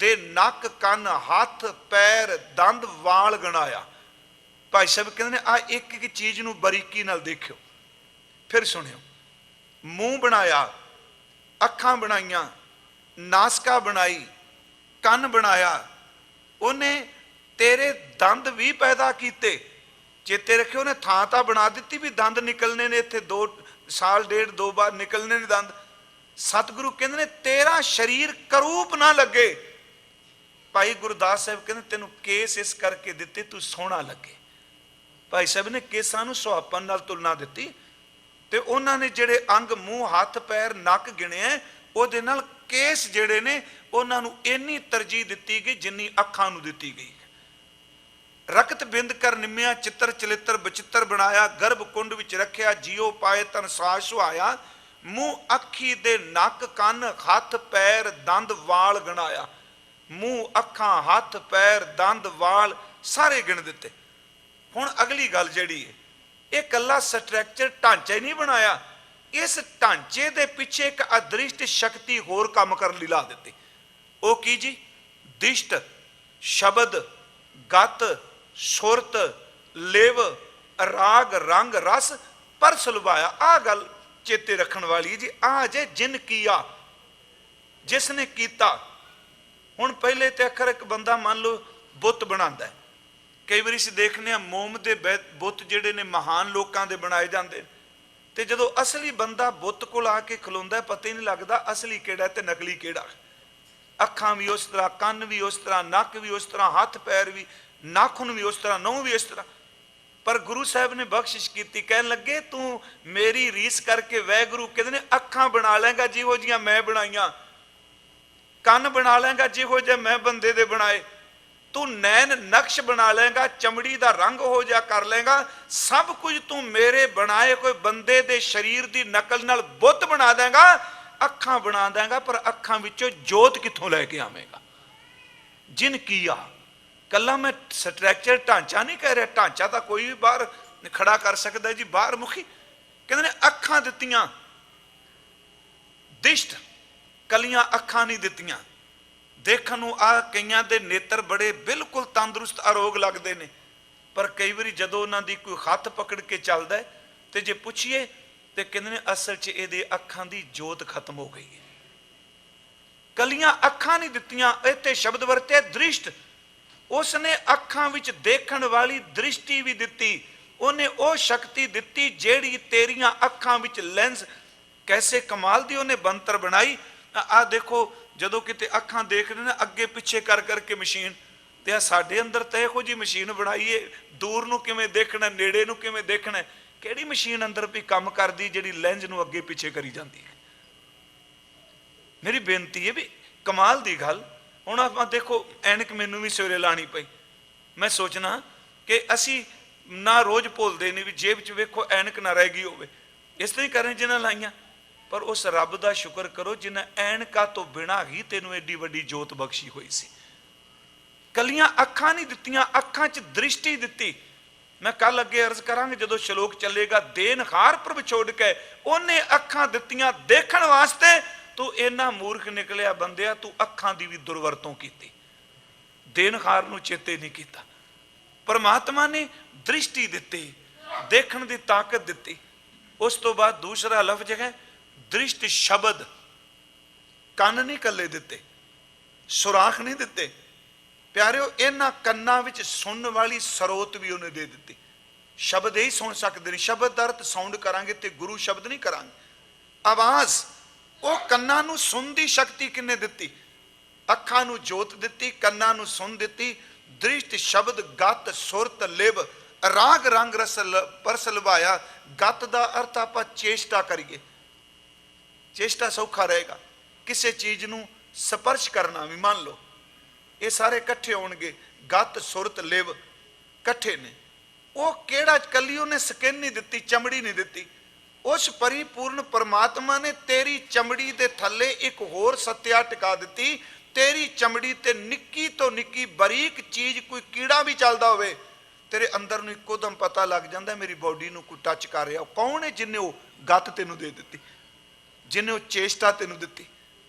Speaker 1: दे नक कन हथ पैर दंद वाल गणाया। भाई साहब कहते हैं आ एक एक चीज़ नूं बारीकी नाल देखियो। फिर सुनियो, मूँह बनाया, अखां बनाईयां, नासका बनाई, कन बनाया, उन्हें तेरे दंद भी पैदा किए। चेते रखियो उन्हें थां तां बना दी भी दंद निकलने ने, इत्थे 2 साल 1.5-2 बार निकलने ने दंद। सतगुरु कहते ने तेरा शरीर करूप ना लगे। भाई गुरदास साहब कहते तेनों केस इस करके दिते तू सोहना लगे। भाई साहब ने केसां नूं सुहापन नाल तुलना दी, ते उन्होंने जिहड़े अंग मूँह हथ पैर नक गिने उहदे नाल केस जिहड़े ने उन्होंने इन्नी तरजीह दी गई जिन्नी अखां नूं दी गई। रक्त बिंद कर निम्या चित्र चलित्र बचित्र बनाया, गर्भ कुंड विच रखिया जियो पाए तन साज सुहाया। मूँह अखी दे नक कन हथ पैर दंद वाल गणाया। मूँह अखां हथ पैर दंद वाल सारे गिण दिते। हुण अगली गल जिहड़ी है, ये कल्ला स्ट्रक्चर ढांचा ही नहीं बनाया, इस ढांचे दे पिछे एक अदृष्ट शक्ति होर काम कर ली ला दी। वो की जी? दिष्ट शब्द गत सुरत लिव राग रंग रस पर सुलभाया। आ गल चेते रखण वाली जी। आ जे जिन किया, जिसने कीता। हुण पहले तो अखर एक बंदा मान लो बुत बनांदा है, कई बार देखने मोम के बुत जिहड़े ने महान लोगों के बनाए जाते, तो ਤੇ ਜਦੋਂ ਅਸਲੀ ਬੰਦਾ ਬੁੱਤ ਕੋਲ ਆ ਕੇ ਖਲੋਂਦਾ ਪਤਾ ਹੀ ਨਹੀਂ ਲੱਗਦਾ ਅਸਲੀ ਕਿਹੜਾ ਤੇ ਨਕਲੀ ਕਿਹੜਾ। ਅੱਖਾਂ ਵੀ ਉਸ ਤਰ੍ਹਾਂ, ਕੰਨ ਵੀ ਉਸ ਤਰ੍ਹਾਂ, ਨੱਕ ਵੀ ਉਸ ਤਰ੍ਹਾਂ, ਹੱਥ ਪੈਰ ਵੀ, ਨਾਖੂਨ ਵੀ ਉਸ ਤਰ੍ਹਾਂ, ਨਹੁੰ ਵੀ ਇਸ ਤਰ੍ਹਾਂ। ਪਰ ਗੁਰੂ ਸਾਹਿਬ ਨੇ ਬਖਸ਼ਿਸ਼ ਕੀਤੀ, ਕਹਿਣ ਲੱਗੇ ਤੂੰ ਮੇਰੀ ਰੀਸ ਕਰਕੇ ਵਾਹਿਗੁਰੂ ਕਹਿੰਦੇ ਨੇ ਅੱਖਾਂ ਬਣਾ ਲੇਗਾ ਜਿਹੋ ਜਿਹੀਆਂ ਮੈਂ ਬਣਾਈਆਂ, ਕੰਨ ਬਣਾ ਲੇਗਾ ਜਿਹੋ ਜਿਹੇ ਮੈਂ ਬੰਦੇ ਦੇ ਬਣਾਏ, ਤੂੰ ਨੈਣ ਨਕਸ਼ ਬਣਾ ਲੇਗਾ, ਚਮੜੀ ਦਾ ਰੰਗ ਹੋ ਜਾ ਕਰ ਲੇਗਾ, ਸਭ ਕੁਝ ਤੂੰ ਮੇਰੇ ਬਣਾਏ ਕੋਈ ਬੰਦੇ ਦੇ ਸਰੀਰ ਦੀ ਨਕਲ ਨਾਲ ਬੁੱਤ ਬਣਾ ਦੇਗਾ, ਅੱਖਾਂ ਬਣਾ ਦੇਗਾ, ਪਰ ਅੱਖਾਂ ਵਿੱਚੋਂ ਜੋਤ ਕਿੱਥੋਂ ਲੈ ਕੇ ਆਵੇਂਗਾ। ਜਿਨ ਕੀਆ, ਕੱਲਾ ਮੈਂ ਸਟਰਕਚਰ ਢਾਂਚਾ ਨਹੀਂ ਕਹਿ ਰਿਹਾ, ਢਾਂਚਾ ਤਾਂ ਕੋਈ ਵੀ ਬਾਹਰ ਖੜਾ ਕਰ ਸਕਦਾ ਜੀ, ਬਾਹਰ ਮੁਖੀ। ਕਹਿੰਦੇ ਨੇ ਅੱਖਾਂ ਦਿੱਤੀਆਂ, ਦਿਸ਼ਟ ਕਲੀਆਂ ਅੱਖਾਂ ਨਹੀਂ ਦਿੱਤੀਆਂ। ਦੇਖਣ ਨੂੰ ਆ ਕਈਆਂ ਦੇ ਨੇਤਰ ਬੜੇ ਬਿਲਕੁਲ ਤੰਦਰੁਸਤ ਅਰੋਗ ਲੱਗਦੇ ਨੇ, ਪਰ ਕਈ ਵਾਰੀ ਜਦੋਂ ਉਹਨਾਂ ਦੀ ਕੋਈ ਹੱਥ ਪਕੜ ਕੇ ਚੱਲਦਾ ਤੇ ਜੇ ਪੁੱਛੀਏ ਤੇ ਕਹਿੰਦੇ ਨੇ ਅਸਲ 'ਚ ਇਹਦੇ ਅੱਖਾਂ ਦੀ ਜੋਤ ਖਤਮ ਹੋ ਗਈ ਹੈ। ਕਲੀਆਂ ਅੱਖਾਂ ਨਹੀਂ ਦਿੱਤੀਆਂ, ਇੱਥੇ ਸ਼ਬਦ ਵਰਤਿਆ ਦ੍ਰਿਸ਼ਟ। ਉਸਨੇ ਅੱਖਾਂ ਵਿੱਚ ਦੇਖਣ ਵਾਲੀ ਦ੍ਰਿਸ਼ਟੀ ਵੀ ਦਿੱਤੀ, ਉਹਨੇ ਉਹ ਸ਼ਕਤੀ ਦਿੱਤੀ ਜਿਹੜੀ ਤੇਰੀਆਂ ਅੱਖਾਂ ਵਿੱਚ ਲੈਂਸ, ਕੈਸੇ ਕਮਾਲ ਦੀ ਉਹਨੇ ਬੰਤਰ ਬਣਾਈ। ਆ ਦੇਖੋ ਜਦੋਂ ਕਿਤੇ ਅੱਖਾਂ ਦੇਖਦੇ ਨੇ ਅੱਗੇ ਪਿੱਛੇ ਕਰ ਕਰਕੇ ਮਸ਼ੀਨ, ਤੇ ਆ ਸਾਡੇ ਅੰਦਰ ਤਾਂ ਇਹੋ ਜਿਹੀ ਮਸ਼ੀਨ ਬਣਾਈਏ, ਦੂਰ ਨੂੰ ਕਿਵੇਂ ਦੇਖਣਾ, ਨੇੜੇ ਨੂੰ ਕਿਵੇਂ ਦੇਖਣਾ। ਕਿਹੜੀ ਮਸ਼ੀਨ ਅੰਦਰ ਵੀ ਕੰਮ ਕਰਦੀ ਜਿਹੜੀ ਲੈਂਸ ਨੂੰ ਅੱਗੇ ਪਿੱਛੇ ਕਰੀ ਜਾਂਦੀ ਹੈ। ਮੇਰੀ ਬੇਨਤੀ ਹੈ ਵੀ ਕਮਾਲ ਦੀ ਗੱਲ। ਹੁਣ ਆਪਾਂ ਦੇਖੋ ਐਨਕ ਮੈਨੂੰ ਵੀ ਸਵੇਰੇ ਲਾਣੀ ਪਈ, ਮੈਂ ਸੋਚਣਾ ਕਿ ਅਸੀਂ ਨਾ ਰੋਜ਼ ਭੁੱਲਦੇ ਨੇ ਵੀ ਜੇਬ 'ਚ ਵੇਖੋ ਐਨਕ ਨਾ ਰਹਿ ਗਈ ਹੋਵੇ, ਇਸ ਤਰ੍ਹਾਂ ਹੀ ਕਰਨ ਜਿਹਨਾਂ ਲਾਈਆਂ। ਪਰ ਉਸ ਰੱਬ ਦਾ ਸ਼ੁਕਰ ਕਰੋ ਜਿਨ੍ਹਾਂ ਐਨਕਾਂ ਤੋਂ ਬਿਨਾਂ ਹੀ ਤੈਨੂੰ ਐਡੀ ਵੱਡੀ ਜੋਤ ਬਖਸ਼ੀ ਹੋਈ ਸੀ। ਕੱਲੀਆਂ ਅੱਖਾਂ ਨਹੀਂ ਦਿੱਤੀਆਂ, ਅੱਖਾਂ 'ਚ ਦ੍ਰਿਸ਼ਟੀ ਦਿੱਤੀ। ਮੈਂ ਕੱਲ ਅੱਗੇ ਅਰਜ਼ ਕਰਾਂਗੇ ਜਦੋਂ ਸ਼ਲੋਕ ਚੱਲੇਗਾ, ਦੇਨਹਾਰ ਪ੍ਰਭ ਛੋੜ ਕੇ ਉਹਨੇ ਅੱਖਾਂ ਦਿੱਤੀਆਂ ਦੇਖਣ ਵਾਸਤੇ। ਤੂੰ ਇੰਨਾ ਮੂਰਖ ਨਿਕਲਿਆ ਬੰਦਿਆ, ਤੂੰ ਅੱਖਾਂ ਦੀ ਵੀ ਦੁਰਵਰਤੋਂ ਕੀਤੀ, ਦੇਨਹਾਰ ਨੂੰ ਚੇਤੇ ਨਹੀਂ ਕੀਤਾ। ਪਰਮਾਤਮਾ ਨੇ ਦ੍ਰਿਸ਼ਟੀ ਦਿੱਤੀ, ਦੇਖਣ ਦੀ ਤਾਕਤ ਦਿੱਤੀ। ਉਸ ਤੋਂ ਬਾਅਦ ਦੂਸਰਾ ਲਫ਼ਜ਼ ਹੈ ਦ੍ਰਿਸ਼ਟ ਸ਼ਬਦ। ਕੰਨ ਨਹੀਂ ਕੱਲੇ ਦਿੱਤੇ, ਸੁਰਾਖ ਨਹੀਂ ਦਿੱਤੇ ਪਿਆਰਿਓ, ਇਹਨਾਂ ਕੰਨਾਂ ਵਿੱਚ ਸੁਣਨ ਵਾਲੀ ਸਰੋਤ ਵੀ ਉਹਨੇ ਦੇ ਦਿੱਤੀ। ਸ਼ਬਦ ਹੀ ਸੁਣ ਸਕਦੇ ਨੇ, ਸ਼ਬਦ ਦਾ ਅਰਥ ਸਾਊਂਡ ਕਰਾਂਗੇ ਤੇ ਗੁਰੂ ਸ਼ਬਦ ਨਹੀਂ ਕਰਾਂਗੇ, ਆਵਾਜ਼। ਉਹ ਕੰਨਾਂ ਨੂੰ ਸੁਣਨ ਦੀ ਸ਼ਕਤੀ ਕਿੰਨੇ ਦਿੱਤੀ? ਅੱਖਾਂ ਨੂੰ ਜੋਤ ਦਿੱਤੀ, ਕੰਨਾਂ ਨੂੰ ਸੁਣ ਦਿੱਤੀ। ਦ੍ਰਿਸ਼ਟ ਸ਼ਬਦ, ਗਤ, ਸੁਰਤ, ਲਿਵ, ਰਾਗ, ਰੰਗ, ਰਸ ਪਰਸ ਲਵਾਇਆ। ਗਤ ਦਾ ਅਰਥ ਆਪਾਂ ਚੇਸ਼ਟਾ ਕਰੀਏ, ਚੇਸ਼ਟਾ ਸੌਖਾ ਰਹੇਗਾ। ਕਿਸੇ ਚੀਜ਼ ਨੂੰ ਸਪਰਸ਼ ਕਰਨਾ ਵੀ ਮੰਨ ਲਓ, ਇਹ ਸਾਰੇ ਇਕੱਠੇ ਹੋਣਗੇ। ਗਤ, ਸੁਰਤ, ਲਿਵ ਇਕੱਠੇ ਨੇ। ਉਹ ਕਿਹੜਾ ਕੱਲੀ ਉਹਨੇ ਸਕਿਨ ਨਹੀਂ ਦਿੱਤੀ, ਚਮੜੀ ਨਹੀਂ ਦਿੱਤੀ। ਉਸ ਪਰਿਪੂਰਨ ਪਰਮਾਤਮਾ ਨੇ ਤੇਰੀ ਚਮੜੀ ਦੇ ਥੱਲੇ ਇੱਕ ਹੋਰ ਸੱਤਿਆ ਟਿਕਾ ਦਿੱਤੀ। ਤੇਰੀ ਚਮੜੀ ਤੇ ਨਿੱਕੀ ਤੋਂ ਨਿੱਕੀ ਬਰੀਕ ਚੀਜ਼, ਕੋਈ ਕੀੜਾ ਵੀ ਚੱਲਦਾ ਹੋਵੇ ਤੇਰੇ ਅੰਦਰ ਨੂੰ ਇੱਕੋ ਦਮ ਪਤਾ ਲੱਗ ਜਾਂਦਾ ਮੇਰੀ ਬੋਡੀ ਨੂੰ ਕੋਈ ਟੱਚ ਕਰ ਰਿਹਾ। ਕੌਣ ਹੈ ਜਿਹਨੇ ਉਹ ਗਤ ਤੈਨੂੰ ਦੇ ਦਿੱਤੀ, ਜਿਹਨੇ ਉਹ ਚੇਸ਼ਟਾ ਤੈਨੂੰ ਦਿੱਤੀ?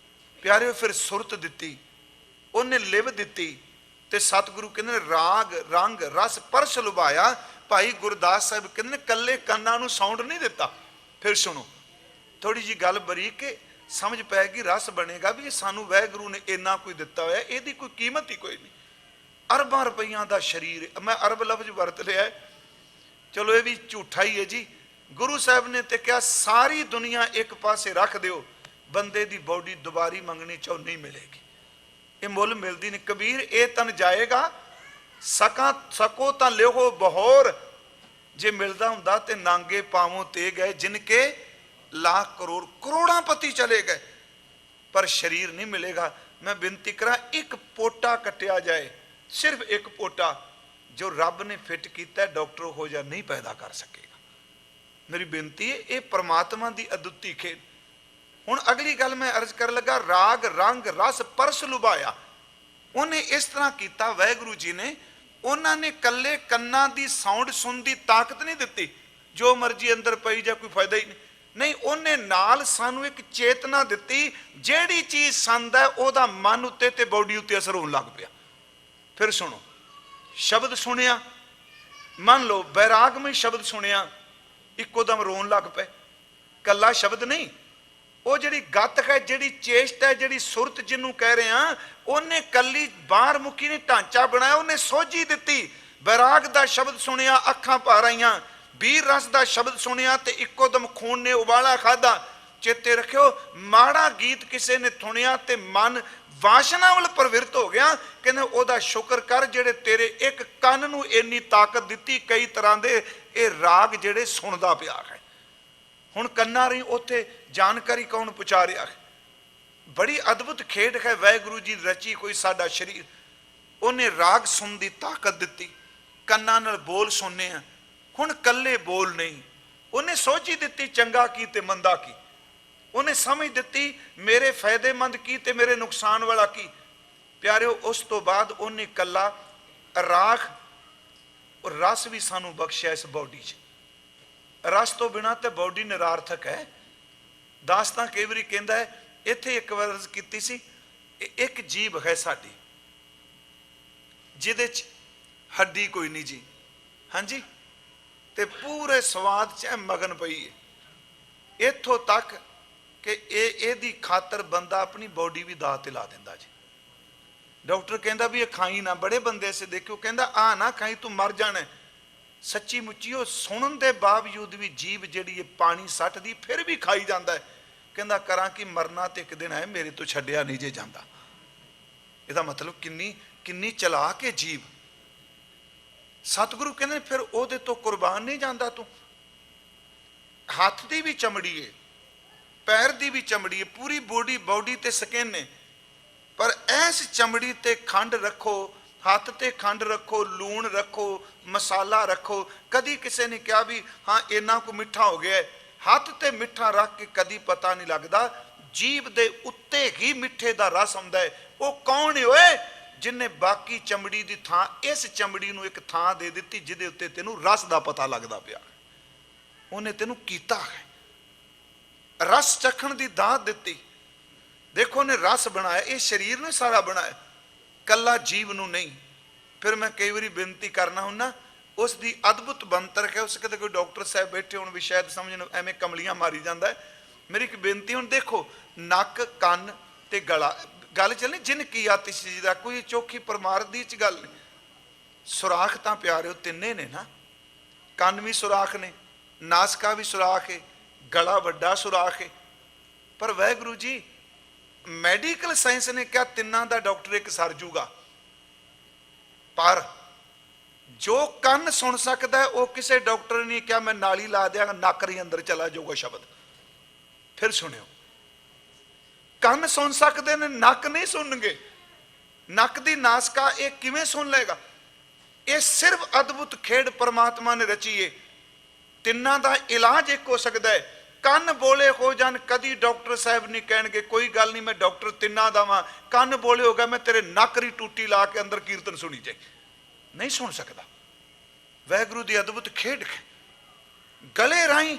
Speaker 1: ਪਿਆਰਿਓ ਫਿਰ ਸੁਰਤ ਦਿੱਤੀ, ਉਹਨੇ ਲਿਵ ਦਿੱਤੀ। ਤੇ ਸਤਿਗੁਰੂ ਕਹਿੰਦੇ ਨੇ ਰਾਗ, ਰੰਗ, ਰਸ ਪਰਸ ਲੁਭਾਇਆ। ਭਾਈ ਗੁਰਦਾਸ ਸਾਹਿਬ ਕਹਿੰਦੇ ਨੇ ਕੱਲੇ ਕੰਨਾਂ ਨੂੰ ਸਾਊਂਡ ਨਹੀਂ ਦਿੱਤਾ। ਫਿਰ ਸੁਣੋ ਥੋੜੀ ਜੀ ਗੱਲ ਬਰੀਕ, ਸਮਝ ਪੈਗੀ, ਰਸ ਬਣੇਗਾ ਵੀ ਇਹ ਸਾਨੂੰ ਵਾਹਿਗੁਰੂ ਨੇ ਇੰਨਾ ਕੋਈ ਦਿੱਤਾ ਹੋਇਆ, ਇਹਦੀ ਕੋਈ ਕੀਮਤ ਹੀ ਕੋਈ ਨਹੀਂ। ਅਰਬਾਂ ਰੁਪਈਆਂ ਦਾ ਸਰੀਰ, ਮੈਂ ਅਰਬ ਲਫ਼ਜ਼ ਵਰਤ ਲਿਆ, ਚਲੋ ਇਹ ਵੀ ਝੂਠਾ ਹੀ ਹੈ ਜੀ। ਗੁਰੂ ਸਾਹਿਬ ਨੇ ਤੇ ਕਿਹਾ ਸਾਰੀ ਦੁਨੀਆ ਇੱਕ ਪਾਸੇ ਰੱਖ ਦਿਓ, ਬੰਦੇ ਦੀ ਬੋਡੀ ਦੁਬਾਰੀ ਮੰਗਣੀ ਚਾਹੋ ਨਹੀਂ ਮਿਲੇਗੀ, ਇਹ ਮੁੱਲ ਮਿਲਦੀ ਨਹੀਂ। ਕਬੀਰ ਇਹ ਤਨ ਜਾਏਗਾ, ਸਕੋ ਤਾਂ ਲਿਓ ਬਹੋਰ। ਜੇ ਮਿਲਦਾ ਹੁੰਦਾ ਤੇ ਨਾਂਗੇ ਪਾਵੋਂ ਤੇ ਗਏ, ਜਿਨਕੇ ਲੱਖ ਕਰੋੜ, ਕਰੋੜਾਂ ਪਤੀ ਚਲੇ ਗਏ, ਪਰ ਸ਼ਰੀਰ ਨਹੀਂ ਮਿਲੇਗਾ। ਮੈਂ ਬੇਨਤੀ ਕਰਾਂ ਇੱਕ ਪੋਟਾ ਕੱਟਿਆ ਜਾਏ, ਸਿਰਫ ਇੱਕ ਪੋਟਾ ਜੋ ਰੱਬ ਨੇ ਫਿੱਟ ਕੀਤਾ, ਡਾਕਟਰ ਹੋ ਜਾ ਨਹੀਂ ਪੈਦਾ ਕਰ ਸਕੇਗਾ। ਮੇਰੀ ਬੇਨਤੀ ਹੈ, ਇਹ ਪਰਮਾਤਮਾ ਦੀ ਅਦੁੱਤੀ ਖੇਡ। ਹੁਣ ਅਗਲੀ ਗੱਲ ਮੈਂ ਅਰਜ਼ ਕਰਨ ਲੱਗਾ, ਰਾਗ, ਰੰਗ, ਰਸ ਪਰਸ ਲੁਭਾਇਆ। ਉਹਨੇ ਇਸ ਤਰ੍ਹਾਂ ਕੀਤਾ ਵਾਹਿਗੁਰੂ ਜੀ ਨੇ, ਉਹਨਾਂ ਨੇ ਕੱਲੇ ਕੰਨਾਂ ਦੀ ਸਾਊਂਡ ਸੁਣਨ ਦੀ ਤਾਕਤ ਨਹੀਂ ਦਿੱਤੀ, ਜੋ ਮਰਜ਼ੀ ਅੰਦਰ ਪਈ ਜਾ ਕੋਈ ਫਾਇਦਾ ਹੀ ਨਹੀਂ। ਉਹਨੇ ਨਾਲ ਸਾਨੂੰ ਇੱਕ ਚੇਤਨਾ ਦਿੱਤੀ, ਜਿਹੜੀ ਚੀਜ਼ ਸੰਦ ਹੈ ਉਹਦਾ ਮਨ ਉੱਤੇ ਤੇ ਬੋਡੀ ਉੱਤੇ ਅਸਰ ਹੋਣ ਲੱਗ ਪਿਆ। ਫਿਰ ਸੁਣੋ, ਸ਼ਬਦ ਸੁਣਿਆ, ਮੰਨ ਲਓ ਬੈਰਾਗਮਈ ਸ਼ਬਦ ਸੁਣਿਆ, ਇੱਕੋ ਦਮ ਰੋਣ ਲੱਗ ਪਏ। ਕੱਲਾ ਸ਼ਬਦ ਨਹੀਂ, ਉਹ ਜਿਹੜੀ ਗੱਤ ਹੈ, ਜਿਹੜੀ ਚੇਸ਼ਟ ਹੈ, ਜਿਹੜੀ ਸੁਰਤ ਜਿਹਨੂੰ ਕਹਿ ਰਹੇ ਆ, ਉਹਨੇ ਕੱਲੀ ਬਾਹਰ ਮੁਖੀ ਨੇ ਢਾਂਚਾ ਬਣਾਇਆ, ਉਹਨੇ ਸੋਝੀ ਦਿੱਤੀ। ਬੈਰਾਗ ਦਾ ਸ਼ਬਦ ਸੁਣਿਆ, ਅੱਖਾਂ ਭਰ ਆਈਆਂ। वीर रस का शब्द सुनिया तो इक्को दम खून ने उबाला खादा। चेते रखियो, माड़ा गीत किसी ने सुनिया तो मन वासना वाल प्रवृत्त हो गया। कहने ओदा शुक्र कर जेड़े तेरे एक कन नूं इन्नी ताकत दिती, कई तरह के ये राग जेड़े सुनदा पिया है। हुण कन्ना रही उत्थे जानकारी कौन पहुँचा रहा है। बड़ी अद्भुत खेड है वाहिगुरू जी रची कोई साडा शरीर। उन्हें राग सुन की ताकत दी, कन्ना नाल बोल सुनने हैं। हुण कल्ले बोल नहीं, उन्हें सोची दी चंगा की ते मंदा की। उन्हें समझ दी मेरे फायदेमंद की ते मेरे नुकसान वाला की। प्यारिओ उस तो बाद उन्हें कला राग और रस भी सानू बख्शिया इस बॉडी च। रस तो बिना तो बॉडी निरार्थक है। दास तां कई बारी कहता है, इत्थे एक बार अर्ज कीती सी, एक जीभ है साडी जिहदे च हड्डी कोई नहीं जी, हाँ जी, ते पूरे स्वाद च मगन पई है। इत्थों तक कि एदी खातर बंदा अपनी बॉडी भी दाह ते ला दिंदा जी। डॉक्टर कहता भी ये खाई ना, बड़े बंदे ऐसे देखो कहता आ ना खाई तू मर जाना है। सच्ची मुच्ची वो सुनन के बावजूद भी जीभ जिहड़ी है पानी सटदी फिर भी खाई जाता है। कहता करा कि मरना तो एक दिन है, मेरे तो छड्डिया नहीं जे जाता। इसदा मतलब किन्नी किन्नी चला के जीभ। सतगुरु कहते फिर ओदे तो कुर्बान नहीं जाता तू। हथ की भी चमड़ी है, पैर की भी चमड़ी है, पूरी बॉडी बॉडी ते स्किन ने, पर ऐस चमड़ी ते खंड रखो, हथ ते खंड रखो, लूण रखो, मसाला रखो। कदी किसी ने कहा भी हाँ इन्ना को मिठा हो गया है, हथ ते मिठा रख के कदी पता नहीं लगता। जीभ दे उत्ते ही मिठे का रस आउंदा है। वो कौन है ओए जिन्हें बाकी चमड़ी की थां इस चमड़ी नूं एक थां दे दी जिहदे उत्ते तैनूं रस का पता लगता पिया। उन्हें तैनूं कीता है, रस चखण की दात दी। देखो ने रस बनाया, ये शरीर ने सारा बनाया, कला जीव नूं नहीं। फिर मैं कई बार बेनती करना हुन्ना, उसकी अद्भुत बनतर है। उस कहते कोई डॉक्टर साहब बैठे होण भी शायद समझण एवें कमलियां मारी जाता है। मेरी एक बेनती हुण देखो, नक कन ते गला गल चलनी जिन की आतिश का कोई चौखी परमार दी च गल नहीं। सुराख तां प्यारे तिन्ने ने ना, कन भी सुराख ने, नासका भी सुराख है, गला वड्डा सुराख है। पर वाहिगुरू जी मैडिकल साइंस ने क्या तिन्ना दा डॉक्टर एक सर जूगा, पर जो कन सुन सकता है वो किसी डॉक्टर ने क्या मैं नाली ला दिया नक ही अंदर चला जाऊगा शब्द। फिर सुनियो, कन सुन सकते ने, नक नहीं सुनगे। नक दी नासका ये किवें सुन लेगा? ये सिर्फ अद्भुत खेड परमात्मा ने रची है। तिन्ना दा इलाज एक हो सकता है, कन बोले हो जान, कदी डॉक्टर साहब नहीं कहणगे कोई गल नहीं मैं डॉक्टर तिन्ना दा वां, कन बोले होगा मैं तेरे नक री टूटी ला के अंदर कीर्तन सुनी जाए, नहीं सुन सकता। वाहिगुरू दी अद्भुत खेड है। गले राही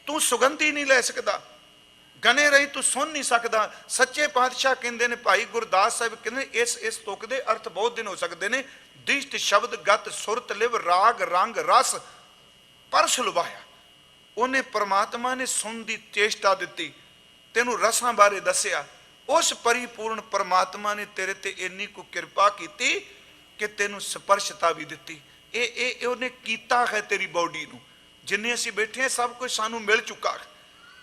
Speaker 1: तू सुगंधी नहीं ले सकता, गने रही तू सुन नहीं सकता। सच्चे पातशाह कहते हैं, भाई गुरदास साहब कहते इस तुक दे अर्थ बहुत दिन हो सकते हैं। दिष्ट शब्द गत सुरत लिव राग रंग रस परस लुभाया। उन्हें परमात्मा ने सुन की चेष्टा दी, तेनू रसां बारे दसिया। उस परिपूर्ण परमात्मा ने तेरे ते इन्नी को कृपा की कि तेनू स्पर्शता भी दी। ये उन्हें कीता है तेरी बॉडी नू। जिन्हें असीं बैठे हैं सब कुछ सानू मिल चुका है।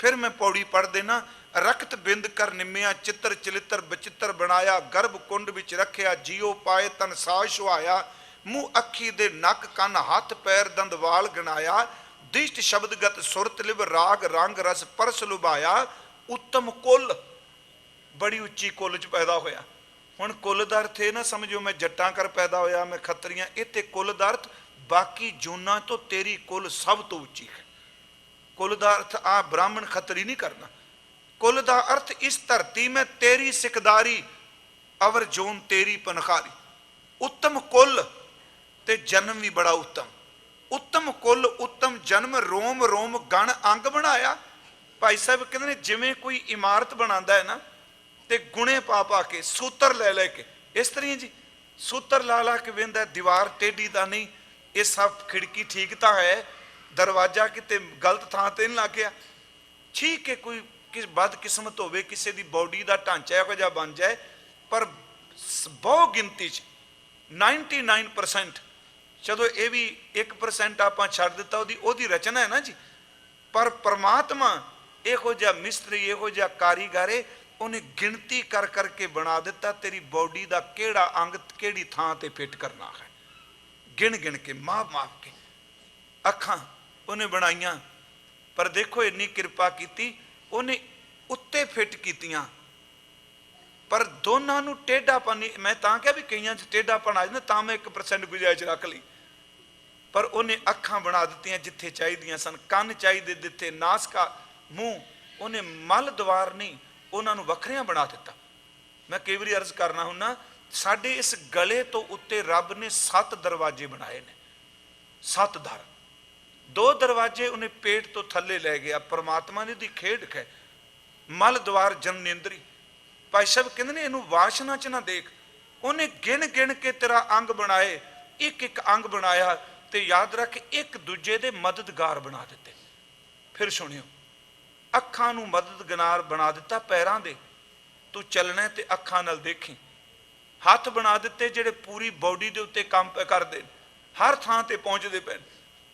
Speaker 1: फिर मैं पौड़ी पढ़ देना, रक्त बिंद कर निम्या चित्र चलित्र बचित्र बनाया, गर्भ कुंड विच रखिया जियो पाए तन साज सुहाया, मुँह अखी दे नक कन हाथ पैर दंद वाल गणाया, दिष्ट शब्दगत सुरत लिव राग रंग रस परस लुभाया, उत्तम कुल बड़ी उच्ची कुल च पैदा होया। हुण कुल दा अर्थ ये ना समझो मैं जट्टां कर पैदा होया मैं खत्रियां, इत्थे कुल दा अर्थ बाकी जूना तो तेरी कुल सब तो उच्ची है। कुल दा अर्थ आ ब्राह्मण खतरी नहीं करना। कुल दा अर्थ इस धरती में तेरी सिकदारी अवर जोन तेरी पनखारी। उत्तम कुल ते जन्म भी बड़ा उत्तम। उत्तम कुल उत्तम जन्म, रोम रोम गण अंग बनाया। भाई साहब कहते हैं जिमें कोई इमारत बनाता है ना ते गुणे पा पा के सूत्र ले लेके इस तरह जी सूत्र ला ला के वेंदा, दीवार टेढ़ी तो नहीं, ये सब खिड़की ठीक तो है, दरवाजा किते गलत थां ते नहीं लग गया, ठीक है कोई किस बदकिस्मत होवे किसी दी बॉडी का ढांचा इहो जिहा बन जाए, पर बहु गिनती 99% चलो ये भी 1% आप छड़ दिता, ओदी रचना है ना जी। पर परमात्मा इहो जिहा मिस्त्री, इहो जिहा कारीगर है, उन्हें गिनती कर करके बना दिता तेरी बॉडी का किहड़ा अंग किहड़ी थां ते फिट करना है, गिन गिन के माप माप के। अखां उन्हें बनाइया, पर देखो इन्नी कृपा की, उन्हें उत्ते फिट कीतियां, पर दोनों नूं टेढ़ापन नहीं। मैं तां कहा भी कईयां च टेढ़ापन आ जाए तां मैं 1% गुंजाइश रख ली, पर उन्हें अखां बना दित्तियां जिथे चाहिए सन, कन चाहिए दिते, नासका मूँह, उन्हें मल द्वार नहीं, उन्होंने वखरिया बना दिता। मैं कई बार अर्ज करना हुन्ना, साडे इस गले तो उत्ते रब ने 7 दरवाजे बनाए ने, 7 दर, 2 दरवाजे उन्हें पेट तो थले लै गया। परमात्मा ने दी खेड है। मल द्वार जननेंद्री, भाई साहब कहते ने इनू वासना च ना देख, उन्हें गिन गिन के तेरा अंग बनाए, एक एक अंग बनाया, तो याद रख एक दूजे दे मददगार बना दिते। फिर सुनियो, अखां नूं मददगार बना दिता पैरां दे, तू चलना ते अखां नाल देखी। हथ बना दिते जिहड़े पूरी बॉडी दे उत्ते काम करदे, हर थां ते पहुंचदे पे।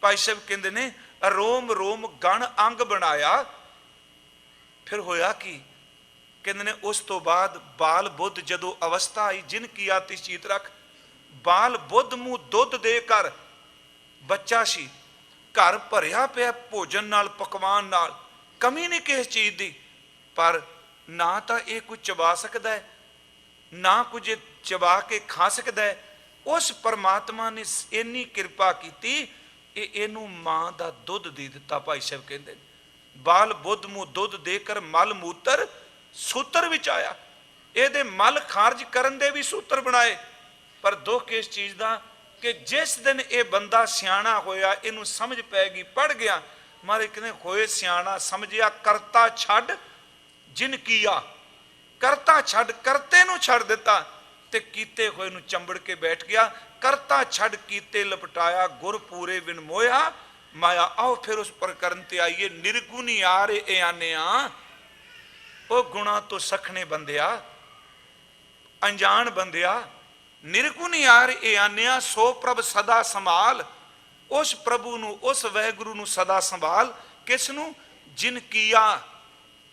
Speaker 1: भाई साहब कहंदे ने रोम रोम गण अंग बनाया। फिर होया की, कहंदे ने उस तो बाद बाल बुद्ध जदों अवस्था आई, जिन की आति चीत रख, बाल बुद्ध मूँह दुध दे कर बच्चा सी, घर भरिया पिया भोजन नाल, पकवान नाल, कमी नहीं किस चीज़ की, पर ना तो ये कुछ चबा सकता है, ना कुछ चबा के खा सकता है। उस परमात्मा ने इन्नी कृपा की, इनू मां का दुध दे दिता। भाई साहब कहते बाल बुद्ध मुँह दुध देकर मल मूत्र सूत्र विच आया। ये मल खारज करन दे भी सूत्र बनाए। पर दुख इस चीज़ का कि जिस दिन ये बंदा सियाणा होया, इनू समझ पैगी, पढ़ गया, मारे कहते होए सियाणा, समझिया करता छड़ जिन किया, करता छड़ करते नू छड़ दिता, ते कीते होए नू चंबड़ के बैठ गया। करता छड़ कीते लपटाया, गुर पूरे बिन मोया माया। आओ फिर उस प्रकरण ते आइए, निर्गुणी आ रे ए आने ओ गुणा तो सखने बंदिया, अनजान बंदिया, निर्गुणी यार ए आनिया, सो प्रभ सदा संभाल। उस प्रभु नू, उस वैगुरु नू सदा संभाल। किस नू? जिन किया,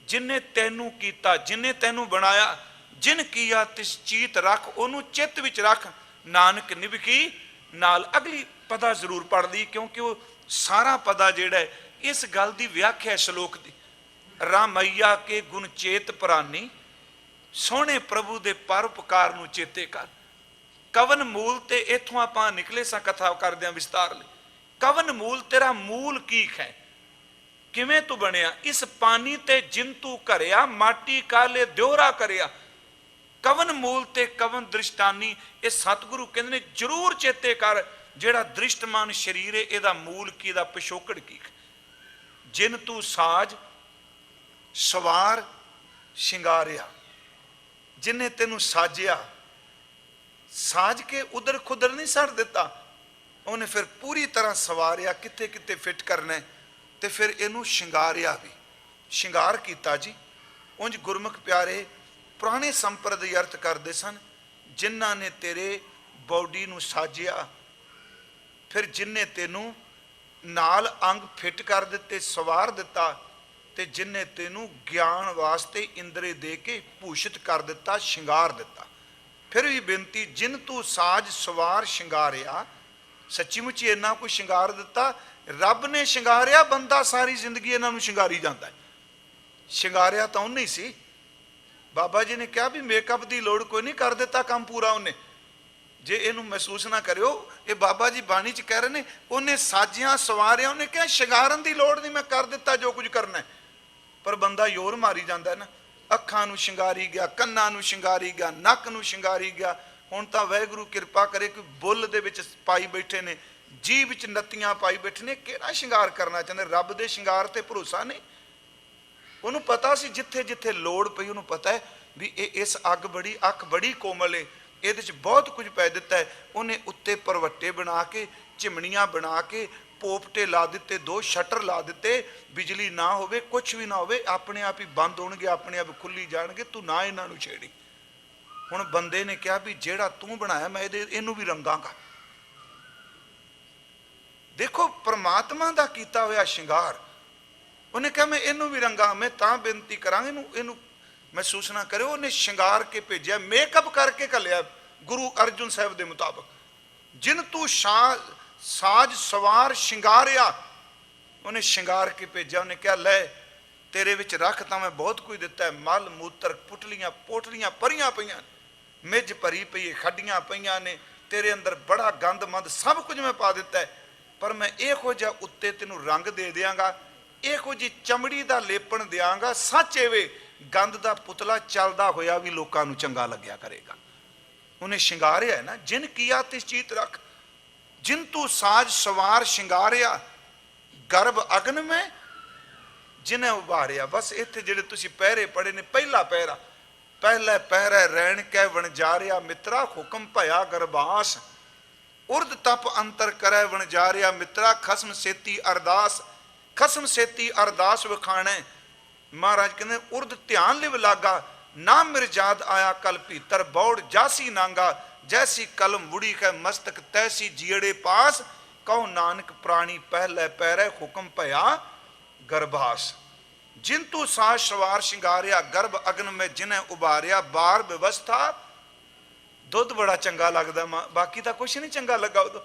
Speaker 1: जिन्हें तेनू कीता, जिन्हें तेनू बनाया, जिन किया तिस चीत रख, ओनू चित विच रख, नानक निभकी नाल। अगली पदा जरूर पढ़ ली, क्योंकि वो सारा पदा जिहड़ा है इस गल की व्याख्या श्लोक की। रामैया के गुण चेत प्राणी, सोहने प्रभु दे परोपकार नू चेते कर। कवन मूल ते इथों आप निकले सा कथा करदे हां विस्तार लई। कवन मूल, तेरा मूल की है, किवें तू बनिया। इस पानी ते जिन तू घरिया, माटी काले द्योरा करिया। कवन मूल ते कवन दृष्टानी, ये सतगुरु कहंदे ने जरूर चेते कर, जिहड़ा दृष्टमान शरीर है, इहदा मूल की, इहदा पिछोकड़ की। जिन तू साज सवार शिंगारिया, जिन्हें तेनू साजिया, साज के उधर खुदर नहीं सड़ दिता, उन्हें फिर पूरी तरह सवारिया, किते किते फिट करना है, तो फिर इनू शिंगारिया भी, शिंगार किया जी। उंज गुरमुख प्यारे पुराने संप्रदाय अर्थ करते सन, जिन्हां ने तेरे बॉडी नू साजिया, फिर जिन्हें तेनू नाल अंग फिट कर दिते, सवार दिता, ते जिन्हें तेनू ज्ञान वास्ते इंद्रे दे के भूषित कर दिता, शिंगार दिता। फिर भी बेनती, जिन तू साज सवार शिंगारिया, सच्ची मुची इन्ना कोई शिंगार दिता। रब ने शिंगारिया, बंदा सारी जिंदगी इन्हों शिंगारी जाता है। शिंगारिया तो उन्हें सी, बाबा जी ने कहा भी मेकअप की लोड़ कोई नहीं, कर दिता काम पूरा उन्हें। जे इनू महसूस ना करो, ये बाबा जी बाणी च कह रहे हैं, उन्हें साजिया सवारिया, उन्हें क्या शिंगारन की लोड़ नहीं, मैं कर दिता जो कुछ करना है। पर बंदा योर मारी जाता है ना, अखां नू शिंगारी गया, कन्नां नू शिंगारी गया, नक नू शिंगारी गया। हुण तां वाहिगुरू किरपा करे कि बुल दे विच पाई बैठे ने, जीभ विच नत्तियां पाई बैठे ने, किहड़ा शिंगार करना चाहते। रब दे शिंगार ते भरोसा नहीं। उन्होंने पता सी जिथे जिथे लोड़ पई, उन्होंने पता है भी इस अग बड़ी, अख बड़ी कोमल है, ये बहुत कुछ पै दिता है। उन्हें उत्ते परवट्टे बना के, चिमनियां बना के, पोपटे ला दिते, 2 शटर ला दिते, बिजली ना होवे, कुछ भी ना होवे, अपने आप ही बंद होणगे, अपने आप खुली जाणगे, तू ना इन्हां नूं छेड़ी। हुण बंदे ने कहा भी जेड़ा तू बनाया मैं इहनूं भी रंगांगा। देखो परमात्मा का किया होया श्रृंगार, उन्हें कहा मैं इनू भी रंगा, मैं तां बेनती करा इनू महसूस ना करे। उन्हें श्रृंगार के भेजा, मेकअप करके घलिया गुरु अर्जुन साहब के मुताबिक, जिन तू साज सवार श्रृंगारिया, उन्हें श्रृंगार के भेजा। उन्हें कहा लै तेरे विच रख तां मैं बहुत कुछ दिता है, मल मूत्र पुटलियां पोटलियां भरियां पईयां, मिज भरी पई है, खड्डियां पईयां ने, तेरे अंदर बड़ा गंद मंद सब कुछ मैं पा दिता है, पर मैं इहो जिहा उत्ते तेनू रंग दे दियांगा, इहो जी चमड़ी का लेपन दियांगा, सच एवे गंद का पुतला चलदा होया भी लोकां नू चंगा लग्या करेगा। उन्हें श्रृंगारिया है ना, जिन किया तिस चीत रख, जिन तू साज सवार श्रृंगारिया, गर्भ अग्न में जिन्हें उभारिया। बस इत्थे जिहड़े तुसीं पहरे पढ़े ने, पहला पहरा, पहले पहरे रैन कै वणजारिया मित्रा, हुक्म भया गरबास, उर्द तप अंतर करे वणजारिया मित्रा, खसम सेती अरदास, खसम सेती अरदास विखाणे। महाराज कहते उर्द ध्यान लिव लागा, ना मिर्जाद आया कल भीतर, बौड़ जासी नांगा, जैसी कलम मुड़ी कै मस्तक तैसी जियड़े पास, कहो नानक प्राणी पहले पैरे हुक्म भया गर्भास। जिन तू साज सवार श्रृंगारिया, गर्भ अग्न में जिन्हें उबारिया, बार व्यवस्था, दुध बड़ा चंगा लगता, बाकी तो कुछ नहीं चंगा लगा उदो।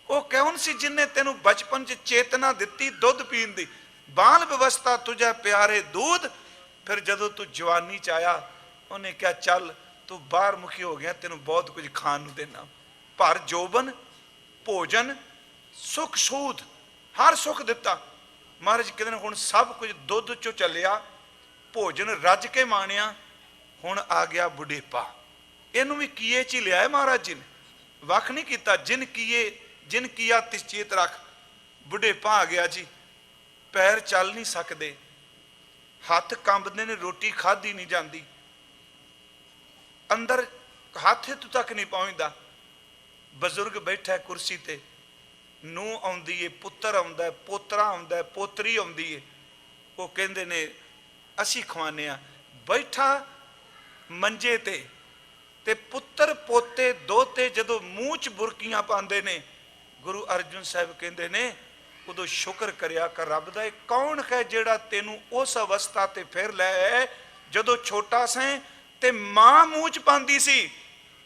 Speaker 1: वो कौन सी जिन्हें तेनू बचपन च चेतना दिती दुध पीन दी, बाल व्यवस्था तुझे प्यारे दूध। फिर जदों तू जवानी च आया, उन्हें क्या चल तू बाहर मुखी हो गया, तेनू बहुत कुछ खान नू देना, पर जोबन भोजन सुख सूद हर सुख दिता। महाराज कहते हुण सब कुछ दुध चो चलिया, भोजन रज के माणिया, हुण आ गया बुढ़ेपा। इनू भी कीए च ही लिया है महाराज जी ने, वख नहीं किया। जिन किया तिस चेत रख, बुढ़ेपा आ गया जी, पैर चल नहीं सकते, हथ कंबदे ने, रोटी खाधी नहीं जाती, अंदर हथ इत्थों तक नहीं पहुंचता। बजुर्ग बैठा है कुर्सी ते, नूह आउंदी है, पुत्र आउंदा है, पोतरा आउंदा है, पोतरी आउंदी है, वो कहंदे ने असीं खवाने आ। बैठा मंजे ते पुत्र पोते दोते जदों मूँह च बुरकियां पांदे ने, गुरु अर्जुन साहब कहंदे ने उदों शुक्र करिया कर रब दा, कौन है जिहड़ा तेनू उस अवस्था ते फिर लै जदों छोटा सैं ते मां मूँह च पांदी सी,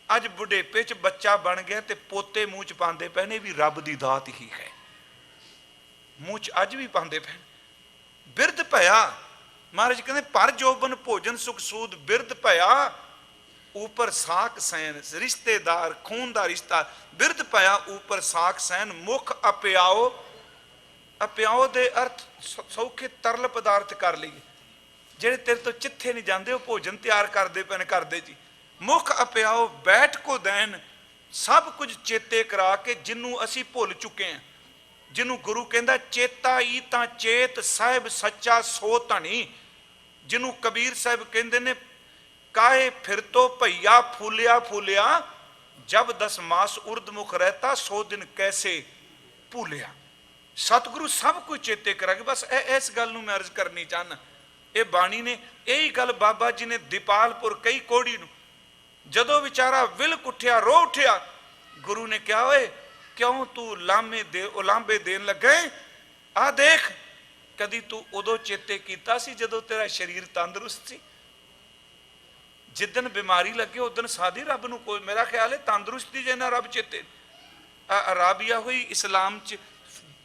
Speaker 1: अज बुढ़ेपे च बच्चा बन गया ते पोते मूँह च पांदे पए ने, भी रब दी दात ही है। मूँह च अज भी पांदे पे। बिरध भया, महाराज कहते पर जोबन भोजन सुख सूद, बिरध भया ऊपर साख सैन, रिश्तेदार खून का रिश्ता, बिरध भया ऊपर साख सैन, मुख अप्याओ। अप्याओ दे अर्थ सौखे तरल पदार्थ कर लीए, जेड़े तेरे तो चिट्ठे नहीं जाते, वो भोजन तैयार करते पे करते जी। मुख अप्याओ बैठ को दैन, सब कुछ चेते करा के जिन्नू असी भुल चुके हैं, जिन्नू गुरु कहता चेता ही तां चेत साहिब सच्चा सो धनी, जिन्नू कबीर साहब कहते ने काहे फिर तो भैया फूलिया फूलिया, जब 10 मास उर्दमुख रहता 100 दिन कैसे भूलिया। सतगुरु सब कुछ चेते करा के, बस इस गल नूं मैं अर्ज करनी चाहना। ये बाणी ने यही गल बाबा जी ने दीपालपुर कई कोड़ी नूं जदों विचारा विल उठिया, रो उठिया, गुरु ने कहा ओए क्यों तू उलांबे देन लगे, आ देख कदी तू उदों चेते कीता सी जदों तेरा शरीर तंदुरुस्त सी, जिदन बीमारी लगे उदन साधी रब नूं कोई, मेरा ख्याल है तंदुरुस्ती जे ना रब चेते। अराबिया हुई इस्लाम च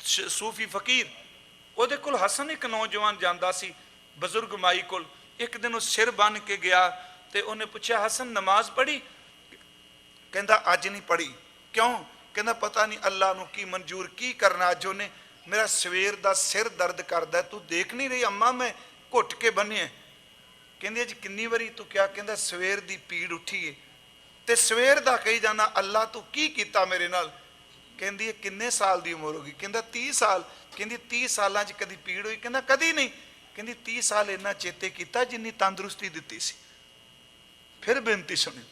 Speaker 1: सूफी फकीर, उहदे कोल हसन एक नौजवान जांदा सी बजुर्ग माई कोल, एक दिन वो सिर बन के गया ते उन्हें पूछा हसन नमाज पढ़ी, कहंदा अज नहीं पढ़ी, क्यों, कहंदा पता नहीं अल्लाह नूं की मंजूर की करना, अज उन्हें मेरा सवेर दा सिर दर्द करदा, तू देख नहीं रही अम्मा मैं घुट के बन्ने, कहंदी अज किन्नी वारी तू क्या, कहंदा सवेर दी पीड़ उठी है ते सवेर दा कही जाना अल्लाह तू की कीता मेरे नाल, कहंदी किन्ने साल दी उम्र होगी, कहंदा 30 साल, कहंदी 30 सालां च कदी पीड़ हुई, कहंदा कदी नहीं, कहंदी 30 साल इन्ना चेते कीता जिन्नी तंदुरुस्ती दित्ती सी। फिर बेनती सुनी,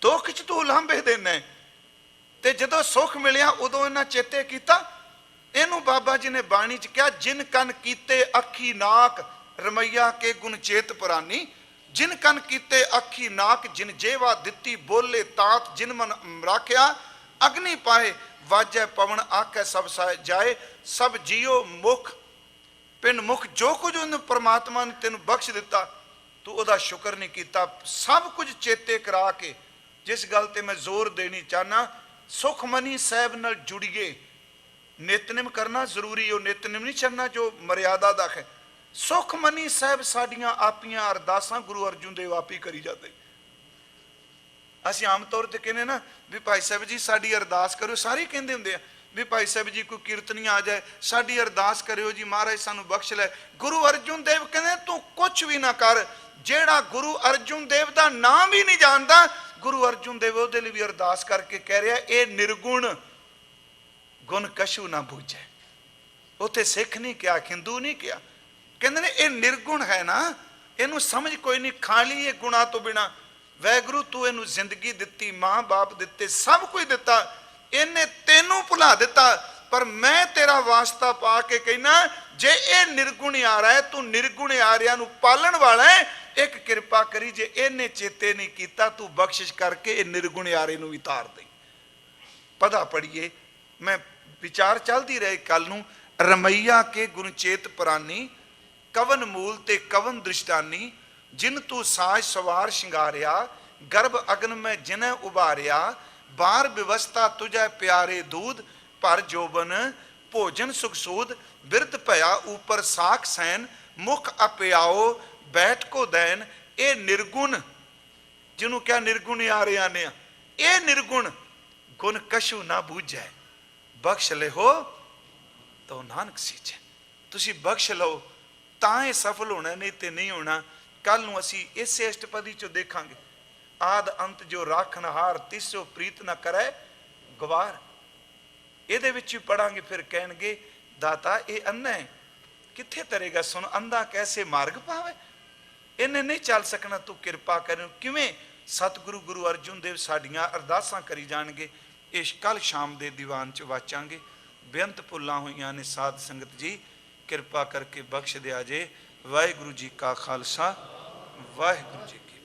Speaker 1: दुख च तू उलांभे देना है ते जदों सुख मिलिया उदों इन्ना चेते कीता। इनू बाबा जी ने बाणी च कहा जिन कन कीते अखी नाक रमैया के गुण चेत पुरानी, जिन कन कीते अखी नाक, जिन जेवा दित्ती बोले तात, जिन मन राख्या अग्नि पाए वाजै पवन आकै सब जाए, सब जियो मुख पिंड मुख। जो कुछ उन्हें परमात्मा ने तेन बख्श दिता, तू उहदा शुक्र नहीं किया। सब कुछ चेते करा के जिस गल ते मैं जोर देनी चाहना, सुखमनी साहब नाल जुड़िए। नितनिम करना जरूरी है, नितनिम नहीं छड़ना जो मर्यादा दा है। सुखमनी साहब साडियां आपियां अरदासां गुरु अर्जुन देव आप ही करी जाते। ਅਸੀਂ आम तौर पर कहने ना भी भाई साहब जी साड़ी अरदास करो, सारे कहते होंगे भी भाई साहब जी कोई कीर्तनिया आ जाए साड़ी अरदास करो जी महाराज सानू बख्श लै। गुरु अर्जुन देव कहते तू कुछ भी ना कर, जेड़ा गुरु अर्जुन देव का नाम भी नहीं जानता, गुरु अर्जुन देव उहदे लई भी अरदास करके कह रहा ये निर्गुण गुण कशु ना बूझे। उत्थे सिख नहीं किया, हिंदू नहीं किया, कहते ने ये निर्गुण है ना, इनू समझ कोई नहीं, खा ली ये गुणा तो बिना। वैगुरु तू इनू जिंदगी दिती, माँ बाप दिते, सब कुछ दिता, इन्हें तेनू भुला दिता, पर मैं तेरा वास्ता पा के कहना जे ये निर्गुण आ रहा है, तू निर्गुण आर्या नू पालन वाला है, एक कृपा करी जे इन्हें चेते नहीं किया, तू बख्शिश करके ये निर्गुण आर्य नू भी तार दे। पता पढ़िए, मैं विचार चलती रहे कल नू। रमैया के गुणचेत पुरानी, कवन मूल ते कवन दृष्टानी, जिन तू साज सवार शिंगारिया, गर्भ अग्न में जिन्हें उबारिया, बार व्यवस्था तुझे प्यारे दूध, पर जोबन भोजन सुख सूद, बिरद भया ऊपर साख सैन, मुख अपयाओ बैठ को दैन। ए निर्गुण जिन्हों क्या निर्गुण आ रहे आने, ए निर्गुण गुण कशु ना बूझे, बख्श ले हो तो नानक सींचे। तुसी बख्श लो तां ये सफल होना, नहीं तो नहीं होना। कल नूं असी इस अष्टपदी चो देखांगे, आद अंत जो राखनहार तिसो प्रीत न करे गवार। ये भी पढ़ांगे, फिर कहेंगे दाता ये अन्ना है कित्थे तरेगा, सुन अंधा कैसे मार्ग पावे, इन्हें नहीं चल सकना, तू कृपा कर। किवें सतगुरु गुरु अर्जुन देव साडियां अरदासां करी जाणगे। इस कल शाम दे दीवान च वाचांगे। बेअंत भुल्लां होईयां ने साध संगत जी, कृपा करके बख्श दिया जे। वाहिगुरु जी का खालसा, वाहिगुरु जी की